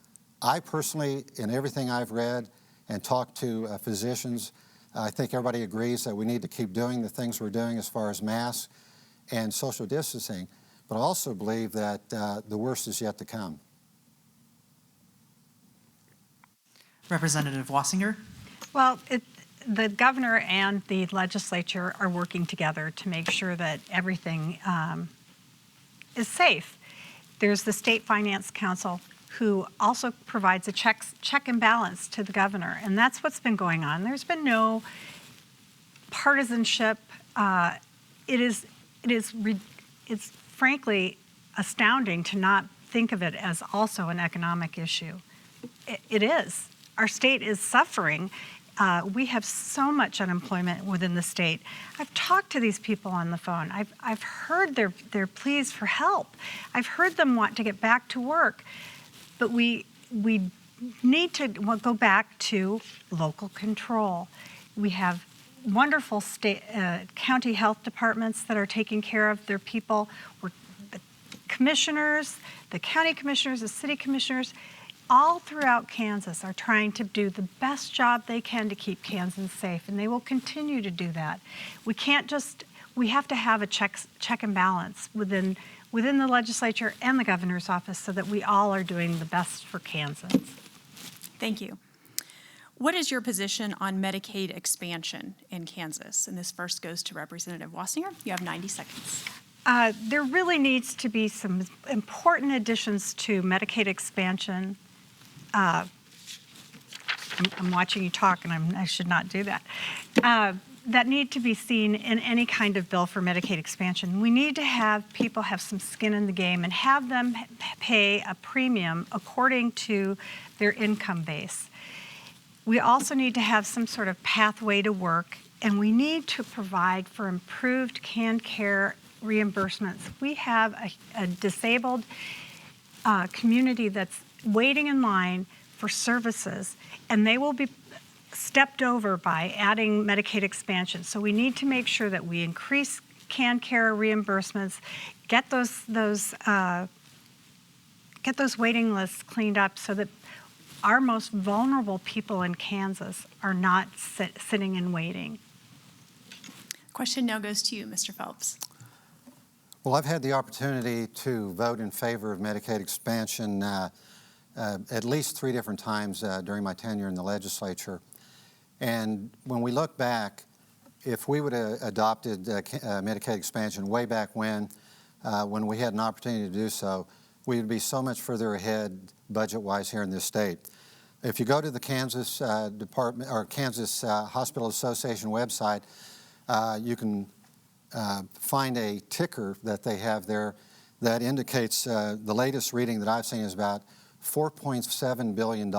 I personally, in everything I've read and talked to physicians, I think everybody agrees that we need to keep doing the things we're doing as far as masks and social distancing. But I also believe that the worst is yet to come. Representative Wasinger. Well, the governor and the legislature are working together to make sure that everything is safe. There's the State Finance Council, who also provides a check and balance to the governor, and that's what's been going on. There's been no partisanship. It's frankly astounding to not think of it as also an economic issue. It is. Our state is suffering. We have so much unemployment within the state. I've talked to these people on the phone. I've heard their pleas for help. I've heard them want to get back to work. But we need to go back to local control. We have wonderful state, county health departments that are taking care of their people. The commissioners, the county commissioners, the city commissioners, all throughout Kansas are trying to do the best job they can to keep Kansans safe, and they will continue to do that. We have to have a check and balance within the legislature and the governor's office so that we all are doing the best for Kansans. Thank you. What is your position on Medicaid expansion in Kansas? And this first goes to Representative Wasinger. You have 90 seconds. There really needs to be some important additions to Medicaid expansion. I'm watching you talk, and I should not do that. That need to be seen in any kind of bill for Medicaid expansion. We need to have people have some skin in the game and have them pay a premium according to their income base. We also need to have some sort of pathway to work, and we need to provide for improved canned care reimbursements. We have a disabled community that's waiting in line for services, and they will be stepped over by adding Medicaid expansion. So we need to make sure that we increase canned care reimbursements, get those waiting lists cleaned up so that our most vulnerable people in Kansas are not sitting and waiting. Question now goes to you, Mr. Phelps. Well, I've had the opportunity to vote in favor of Medicaid expansion at least 3 different times during my tenure in the legislature. And when we look back, if we would have adopted Medicaid expansion way back when we had an opportunity to do so, we would be so much further ahead budget-wise here in this state. If you go to the Kansas Department or Kansas Hospital Association website, you can find a ticker that they have there that indicates the latest reading that I've seen is about $4.7 billion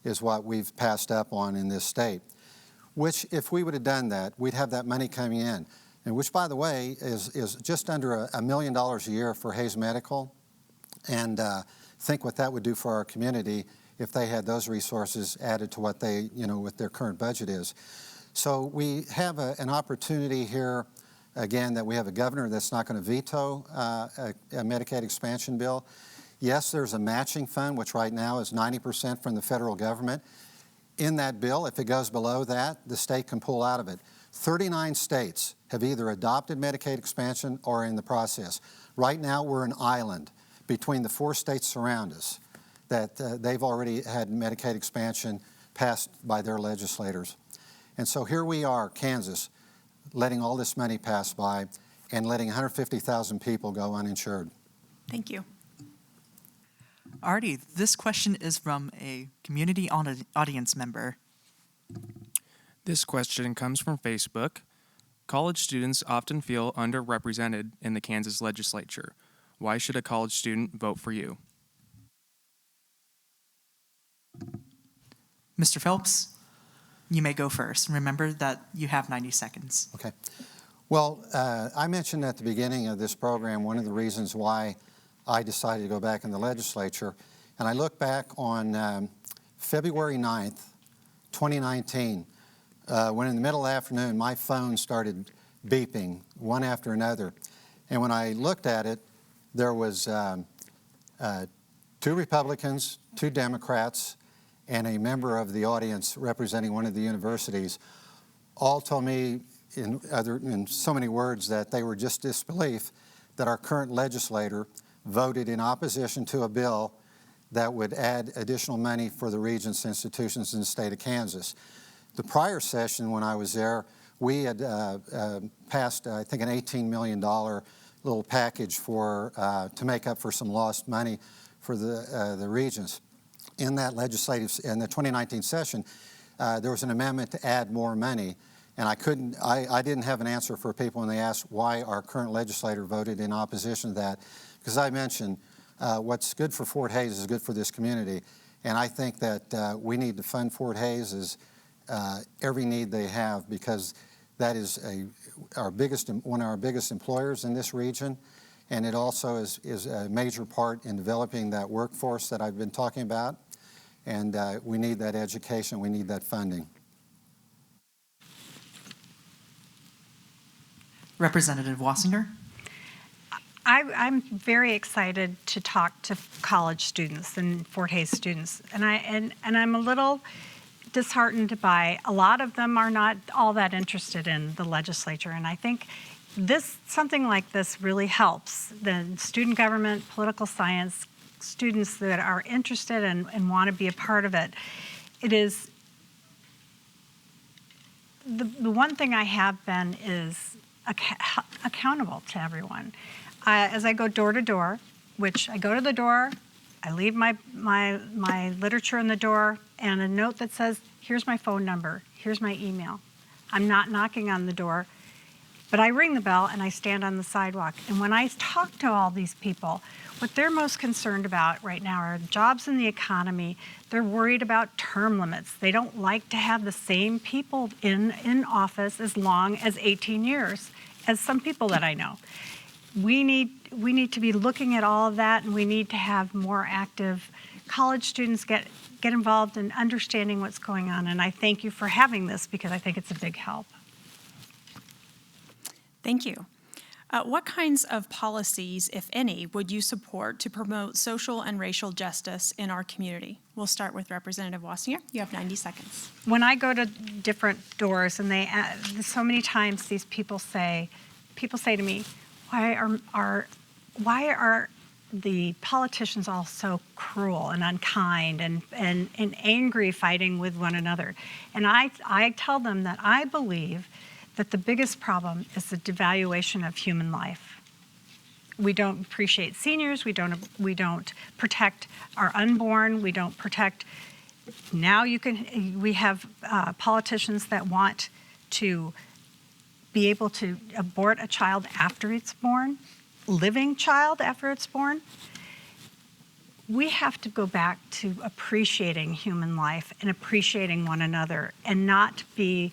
is what we've passed up on in this state, which if we would have done that, we'd have that money coming in, and which, by the way, is just under $1 million a year for Hayes Medical, and think what that would do for our community if they had those resources added to what they, what their current budget is. So we have an opportunity here, again, that we have a governor that's not going to veto a Medicaid expansion bill. Yes, there's a matching fund, which right now is 90% from the federal government. In that bill, if it goes below that, the state can pull out of it. 39 states have either adopted Medicaid expansion or are in the process. Right now, we're an island between the 4 states surround us that they've already had Medicaid expansion passed by their legislators. And so here we are, Kansas, letting all this money pass by and letting 150,000 people go uninsured. Thank you. Artie, this question is from a community audience member. This question comes from Facebook. College students often feel underrepresented in the Kansas legislature. Why should a college student vote for you? Mr. Phelps, you may go first. Remember that you have 90 seconds. Okay. Well, I mentioned at the beginning of this program one of the reasons why I decided to go back in the legislature And I look back on February 9th, 2019, when in the middle of the afternoon, my phone started beeping one after another. And when I looked at it, there was 2 Republicans, 2 Democrats, and a member of the audience representing one of the universities all told me in so many words that they were just disbelief that our current legislator voted in opposition to a bill that would add additional money for the Regents institutions in the state of Kansas. The prior session when I was there, we had passed, I think, an $18 million little package to make up for some lost money for the Regents. In that in the 2019 session, there was an amendment to add more money, and I didn't have an answer for people when they asked why our current legislator voted in opposition to that, because I mentioned what's good for Fort Hays is good for this community, and I think that we need to fund Fort Hays as every need they have, because that is one of our biggest employers in this region, and it also is a major part in developing that workforce that I've been talking about, and we need that education, we need that funding. Representative Wasinger. I'm very excited to talk to college students and Fort Hays students, and I'm a little disheartened by a lot of them are not all that interested in the legislature, and I think something like this really helps the student government, political science students that are interested and want to be a part of it. It is the one thing I have been is accountable to everyone. As I go door to door, which I go to the door, I leave my literature in the door and a note that says, here's my phone number, here's my email. I'm not knocking on the door, but I ring the bell and I stand on the sidewalk. And when I talk to all these people, what they're most concerned about right now are jobs in the economy. They're worried about term limits. They don't like to have the same people in office as long as 18 years, as some people that I know. We need to be looking at all of that, and we need to have more active college students get involved in understanding what's going on. And I thank you for having this, because I think it's a big help. Thank you. What kinds of policies, if any, would you support to promote social and racial justice in our community? We'll start with Representative Wasinger. You have 90 seconds. When I go to different doors, and so many times these people say to me, why are the politicians all so cruel and unkind and angry, fighting with one another? And I tell them that I believe that the biggest problem is the devaluation of human life. We don't appreciate seniors. We don't protect our unborn. We don't protect. Now we have politicians that want to be able to abort a child after it's born, living child after it's born. We have to go back to appreciating human life and appreciating one another and not be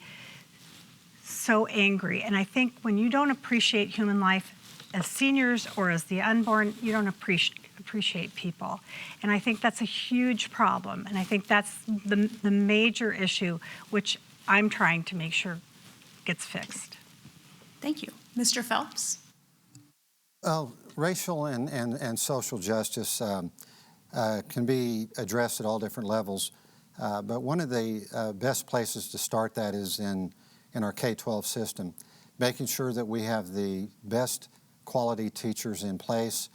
so angry. And I think when you don't appreciate human life as seniors or as the unborn, you don't appreciate people. And I think that's a huge problem. And I think that's the major issue, which I'm trying to make sure gets fixed. Thank you. Mr. Phelps? Well, racial and social justice can be addressed at all different levels. But one of the best places to start that is in our K-12 system, making sure that we have the best quality teachers in place.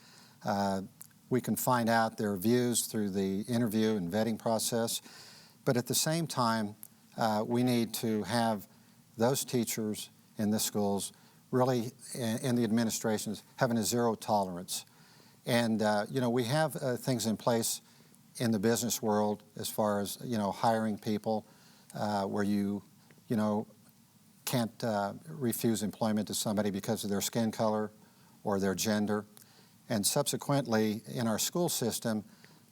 We can find out their views through the interview and vetting process, but at the same time, we need to have those teachers in the schools really, in the administrations, having a zero tolerance. And, we have things in place in the business world as far as, hiring people where you can't refuse employment to somebody because of their skin color or their gender. And subsequently, in our school system,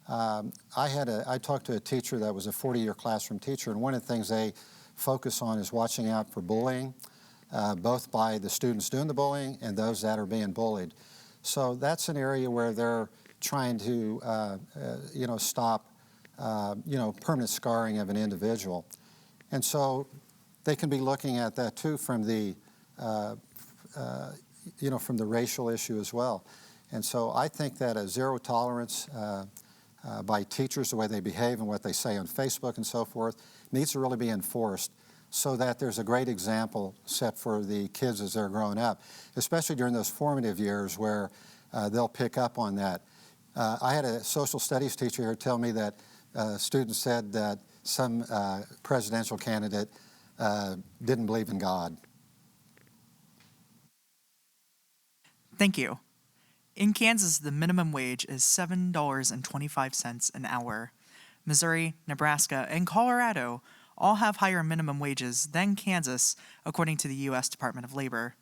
I talked to a teacher that was a 40-year classroom teacher, and one of the things they focus on is watching out for bullying, both by the students doing the bullying and those that are being bullied. So that's an area where they're trying to, stop, permanent scarring of an individual. And so they can be looking at that too from the, from the racial issue as well. And so I think that a zero tolerance by teachers, the way they behave and what they say on Facebook and so forth, needs to really be enforced so that there's a great example set for the kids as they're growing up, especially during those formative years where they'll pick up on that. I had a social studies teacher here tell me that students said that some presidential candidate didn't believe in God. Thank you. In Kansas, the minimum wage is $7.25 an hour. Missouri, Nebraska, and Colorado all have higher minimum wages than Kansas, according to the U.S. Department of Labor.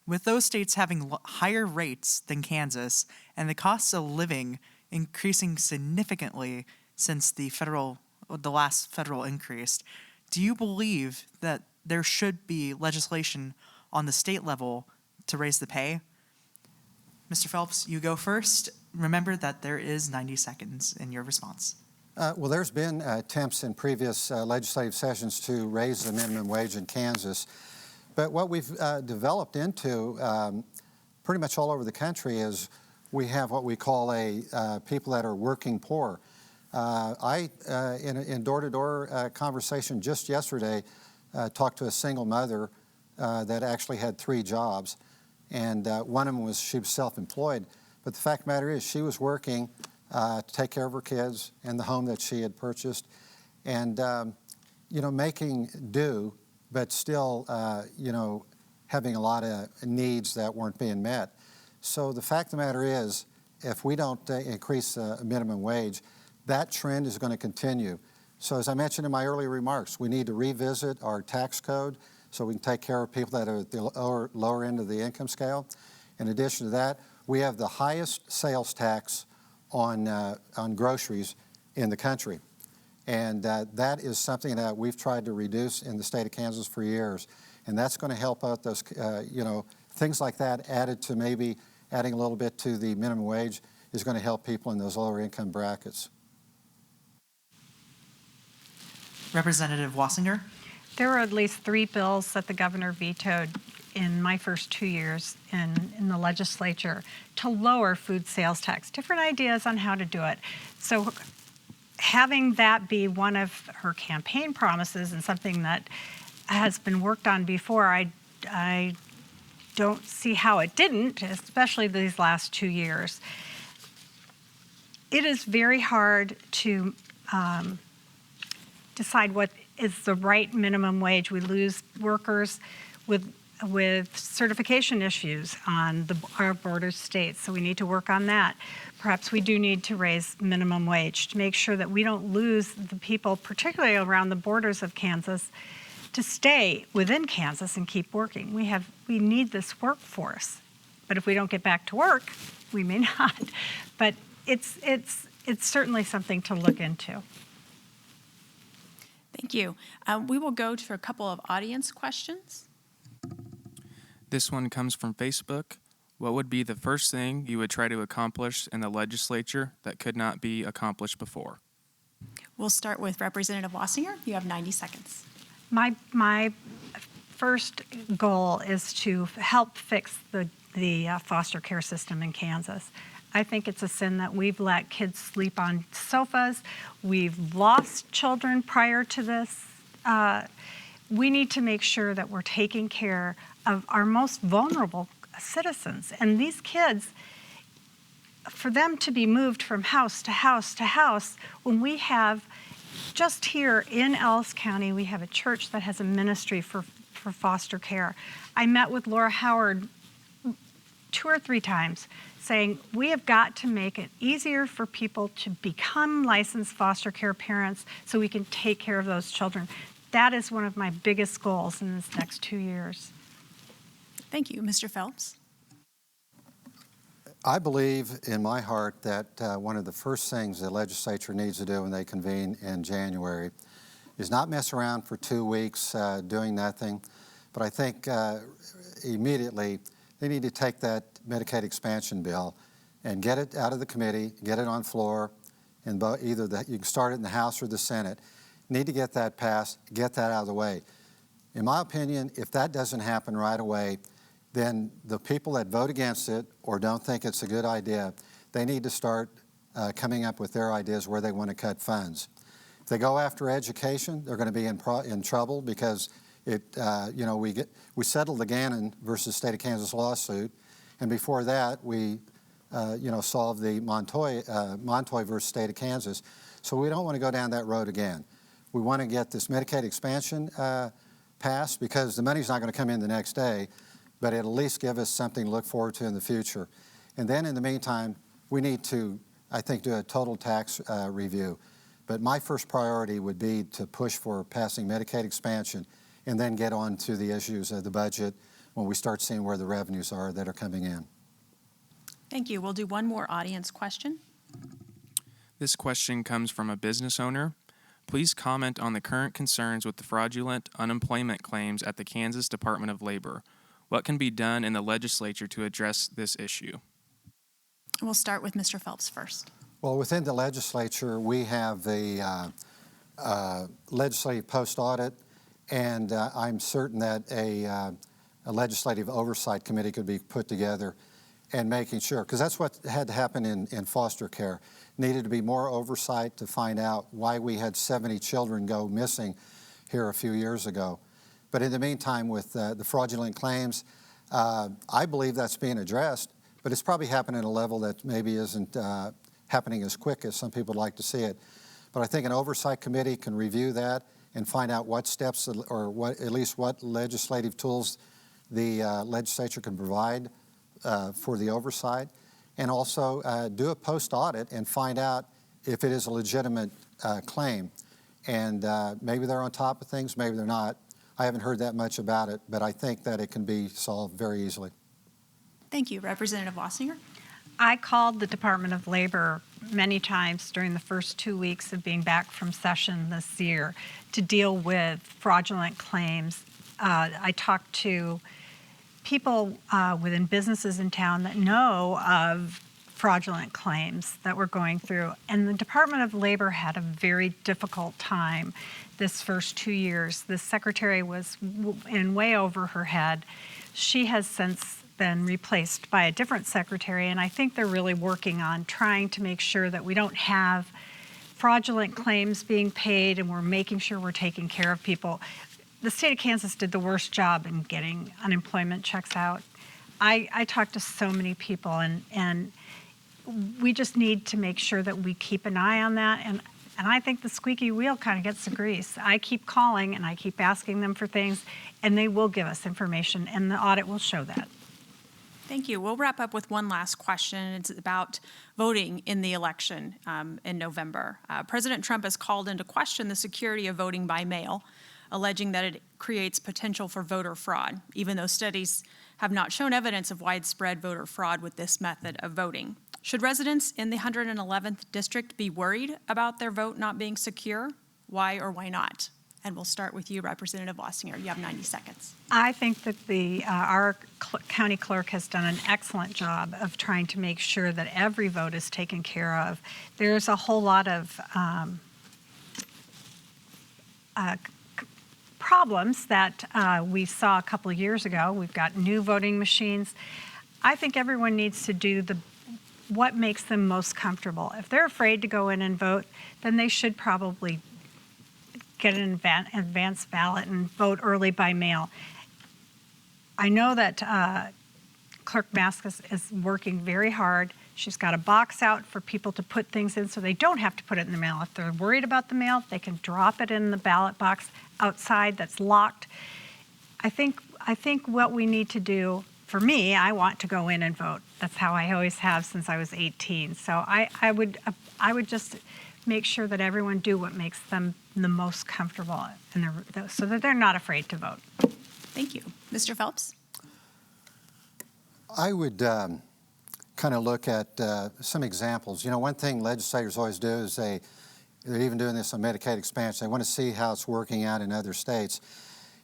With those states having higher rates than Kansas and the costs of living increasing significantly since the last federal increase, do you believe that there should be legislation on the state level to raise the pay? Mr. Phelps, you go first. Remember that there is 90 seconds in your response. Well, there's been attempts in previous legislative sessions to raise the minimum wage in Kansas. But what we've developed into pretty much all over the country is we have what we call people that are working poor. In door-to-door conversation just yesterday, talked to a single mother that actually had 3 jobs. And one of them she was self-employed. But the fact of the matter is she was working to take care of her kids and the home that she had purchased and, making do, but still, having a lot of needs that weren't being met. So the fact of the matter is, if we don't increase the minimum wage, that trend is going to continue. So as I mentioned in my earlier remarks, we need to revisit our tax code so we can take care of people that are at the lower end of the income scale. In addition to that, we have the highest sales tax on groceries in the country. And that is something that we've tried to reduce in the state of Kansas for years. And that's going to help out those, things like that added to maybe adding a little bit to the minimum wage is going to help people in those lower income brackets. Representative Wasinger? There were at least 3 bills that the governor vetoed in my first 2 years in the legislature to lower food sales tax. Different ideas on how to do it. So having that be one of her campaign promises and something that has been worked on before, I don't see how it didn't, especially these last 2 years. It is very hard to decide what is the right minimum wage. We lose workers with certification issues on our border states, so we need to work on that. Perhaps we do need to raise minimum wage to make sure that we don't lose the people, particularly around the borders of Kansas, to stay within Kansas and keep working. We need this workforce, but if we don't get back to work, we may not. But it's certainly something to look into. Thank you. We will go to a couple of audience questions. This one comes from Facebook. What would be the first thing you would try to accomplish in the legislature that could not be accomplished before? We'll start with Representative Wasinger. You have 90 seconds. My first goal is to help fix the foster care system in Kansas. I think it's a sin that we've let kids sleep on sofas. We've lost children prior to this. We need to make sure that we're taking care of our most vulnerable citizens. And these kids, for them to be moved from house to house to house, when we have, just here in Ellis County, we have a church that has a ministry for foster care. I met with Laura Howard 2 or 3 times saying we have got to make it easier for people to become licensed foster care parents so we can take care of those children. That is one of my biggest goals in this next 2 years. Thank you. Mr. Phelps? I believe in my heart that one of the first things the legislature needs to do when they convene in January is not mess around for 2 weeks doing nothing, but I think immediately they need to take that Medicaid expansion bill and get it out of the committee, get it on floor, and either you can start it in the House or the Senate. Need to get that passed, get that out of the way. In my opinion, if that doesn't happen right away, then the people that vote against it or don't think it's a good idea, they need to start coming up with their ideas where they want to cut funds. If they go after education, they're going to be in trouble because we settled the Gannon versus State of Kansas lawsuit, and before that we solved the Montoy versus State of Kansas. So we don't want to go down that road again. We want to get this Medicaid expansion passed because the money's not going to come in the next day, but it'll at least give us something to look forward to in the future. And then in the meantime, we need to, I think, do a total tax review. But my first priority would be to push for passing Medicaid expansion and then get on to the issues of the budget when we start seeing where the revenues are that are coming in. Thank you. We'll do one more audience question. This question comes from a business owner. Please comment on the current concerns with the fraudulent unemployment claims at the Kansas Department of Labor. What can be done in the legislature to address this issue? We'll start with Mr. Phelps first. Well, within the legislature, we have the legislative post-audit, and I'm certain that a legislative oversight committee could be put together and making sure, because that's what had to happen in foster care. Needed to be more oversight to find out why we had 70 children go missing here a few years ago. But in the meantime, with the fraudulent claims, I believe that's being addressed, but it's probably happening at a level that maybe isn't happening as quick as some people would like to see it. But I think an oversight committee can review that and find out what steps or at least what legislative tools the legislature can provide for the oversight, and also do a post-audit and find out if it is a legitimate claim. And maybe they're on top of things, maybe they're not. I haven't heard that much about it, but I think that it can be solved very easily. Thank you. Representative Wasinger? I called the Department of Labor many times during the first 2 weeks of being back from session this year to deal with fraudulent claims. I talked to people within businesses in town that know of fraudulent claims that we're going through. And the Department of Labor had a very difficult time this first 2 years. The secretary was in way over her head. She has since been replaced by a different secretary, and I think they're really working on trying to make sure that we don't have fraudulent claims being paid, and we're making sure we're taking care of people. The state of Kansas did the worst job in getting unemployment checks out. I talked to so many people, and we just need to make sure that we keep an eye on that. And I think the squeaky wheel kind of gets the grease. I keep calling and I keep asking them for things, and they will give us information, and the audit will show that. Thank you. We'll wrap up with one last question. It's about voting in the election in November. President Trump has called into question the security of voting by mail, alleging that it creates potential for voter fraud, even though studies have not shown evidence of widespread voter fraud with this method of voting. Should residents in the 111th district be worried about their vote not being secure? Why or why not? And we'll start with you, Representative Wasinger. You have 90 seconds. I think that our county clerk has done an excellent job of trying to make sure that every vote is taken care of. There's a whole lot of problems that we saw a couple of years ago. We've got new voting machines. I think everyone needs to do what makes them most comfortable. If they're afraid to go in and vote, then they should probably get an advance ballot and vote early by mail. I know that Clerk Maskus is working very hard. She's got a box out for people to put things in so they don't have to put it in the mail. If they're worried about the mail, they can drop it in the ballot box outside that's locked. I think what we need to do, for me, I want to go in and vote. That's how I always have since I was 18. So I would just make sure that everyone do what makes them the most comfortable so that they're not afraid to vote. Thank you. Mr. Phelps? I would kind of look at some examples. You know, one thing legislators always do is they're even doing this on Medicaid expansion. They want to see how it's working out in other states.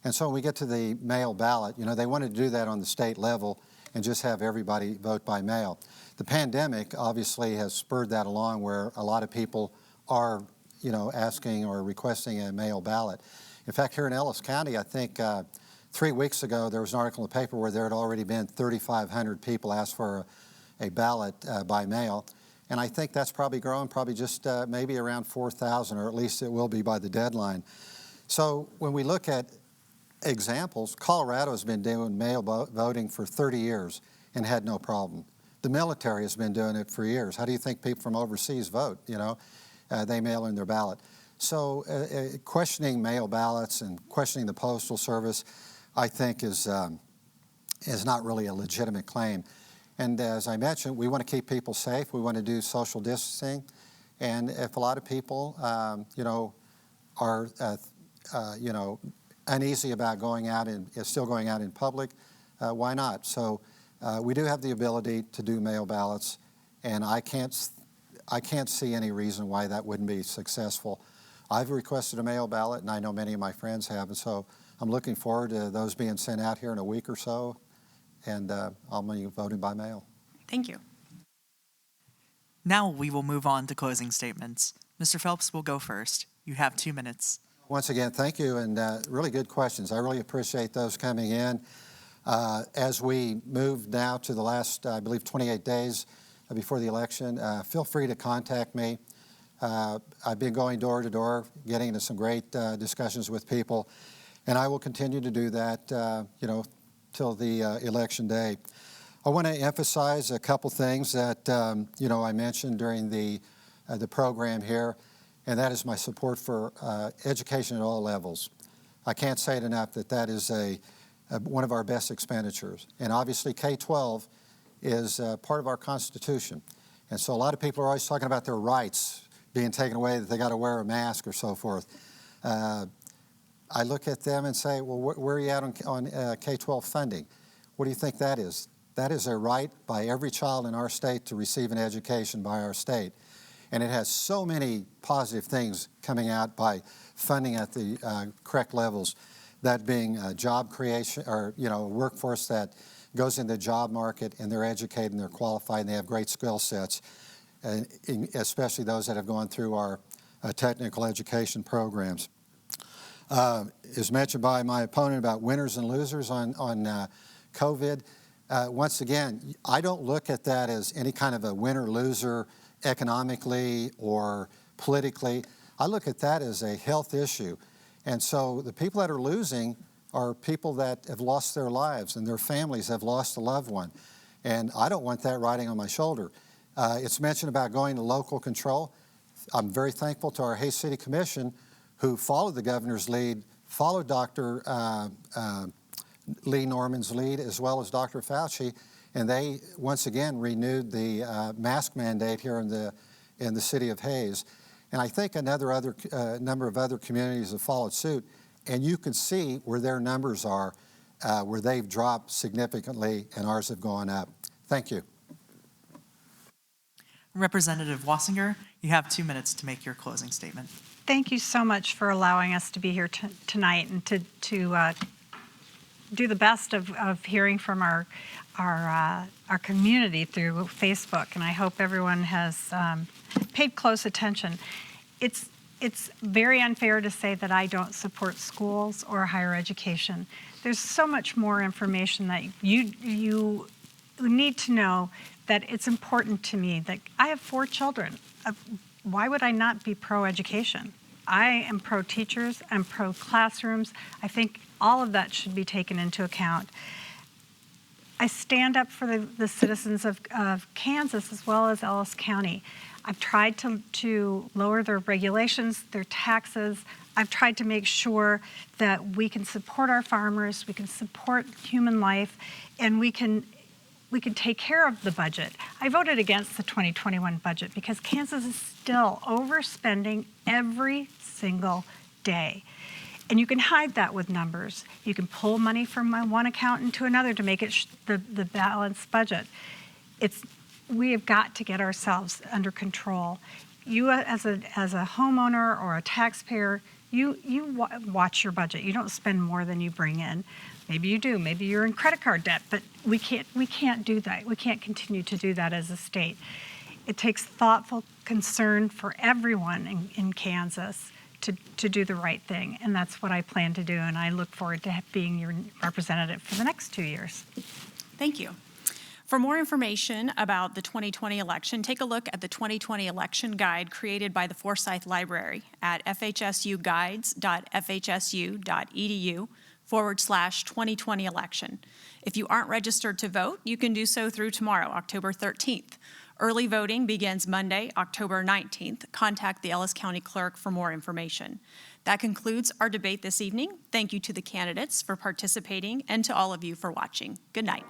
And so when we get to the mail ballot, you know, they wanted to do that on the state level, and just have everybody vote by mail. The pandemic obviously has spurred that along, where a lot of people are, asking or requesting a mail ballot. In fact, here in Ellis County, I think 3 weeks ago, there was an article in the paper where there had already been 3,500 people asked for a ballot by mail. And I think that's probably grown, probably just maybe around 4,000, or at least it will be by the deadline. So when we look at examples, Colorado has been doing mail voting for 30 years and had no problem. The military has been doing it for years. How do you think people from overseas vote? They mail in their ballot. So questioning mail ballots and questioning the Postal Service, I think, is not really a legitimate claim. And as I mentioned, we want to keep people safe. We want to do social distancing. And if a lot of people, are, uneasy about going out and still going out in public, why not? So we do have the ability to do mail ballots, and I can't see any reason why that wouldn't be successful. I've requested a mail ballot, and I know many of my friends have, and so I'm looking forward to those being sent out here in a week or so, and I'll be voting by mail. Thank you. Now we will move on to closing statements. Mr. Phelps will go first. You have 2 minutes. Once again, thank you, and really good questions. I really appreciate those coming in. As we move now to the last, I believe, 28 days before the election, feel free to contact me. I've been going door to door, getting into some great discussions with people, and I will continue to do that, till the election day. I want to emphasize a couple things that, I mentioned during the program here, and that is my support for education at all levels. I can't say it enough that that is one of our best expenditures. And obviously K-12 is part of our Constitution. And so a lot of people are always talking about their rights being taken away, that they got to wear a mask or so forth. I look at them and say, well, where are you at on K-12 funding? What do you think that is? That is a right by every child in our state to receive an education by our state. And it has so many positive things coming out by funding at the correct levels, that being job creation, or a workforce that goes in the job market and they're educated and they're qualified and they have great skill sets, especially those that have gone through our technical education programs. As mentioned by my opponent about winners and losers on COVID, once again, I don't look at that as any kind of a winner-loser economically or politically. I look at that as a health issue. And so the people that are losing are people that have lost their lives and their families have lost a loved one. And I don't want that riding on my shoulder. It's mentioned about going to local control. I'm very thankful to our Hays City Commission, who followed the governor's lead, followed Dr. Lee Norman's lead, as well as Dr. Fauci, and they once again renewed the mask mandate here in the city of Hays. And I think number of other communities have followed suit, and you can see where their numbers are, where they've dropped significantly and ours have gone up. Thank you. Representative Wasinger, you have 2 minutes to make your closing statement. Thank you so much for allowing us to be here tonight and to do the best of hearing from our community through Facebook. And I hope everyone has paid close attention. It's very unfair to say that I don't support schools or higher education. There's so much more information that you need to know, that it's important to me. That I have 4 children. Why would I not be pro-education? I am pro-teachers, I'm pro-classrooms. I think all of that should be taken into account. I stand up for the citizens of Kansas as well as Ellis County. I've tried to lower their regulations, their taxes. I've tried to make sure that we can support our farmers, we can support human life, and we can take care of the budget. I voted against the 2021 budget because Kansas is still overspending every single day. And you can hide that with numbers. You can pull money from one account into another to make it the balanced budget. We have got to get ourselves under control. You as a homeowner or a taxpayer, you watch your budget. You don't spend more than you bring in. Maybe you do, maybe you're in credit card debt, but we can't do that. We can't continue to do that as a state. It takes thoughtful concern for everyone in Kansas to do the right thing, and that's what I plan to do, and I look forward to being your representative for the next 2 years. Thank you. For more information about the 2020 election, take a look at the 2020 election guide created by the Forsyth Library at fhsuguides.fhsu.edu/2020 election. If you aren't registered to vote, you can do so through tomorrow, October 13th. Early voting begins Monday, October 19th. Contact the Ellis County Clerk for more information. That concludes our debate this evening. Thank you to the candidates for participating and to all of you for watching. Good night.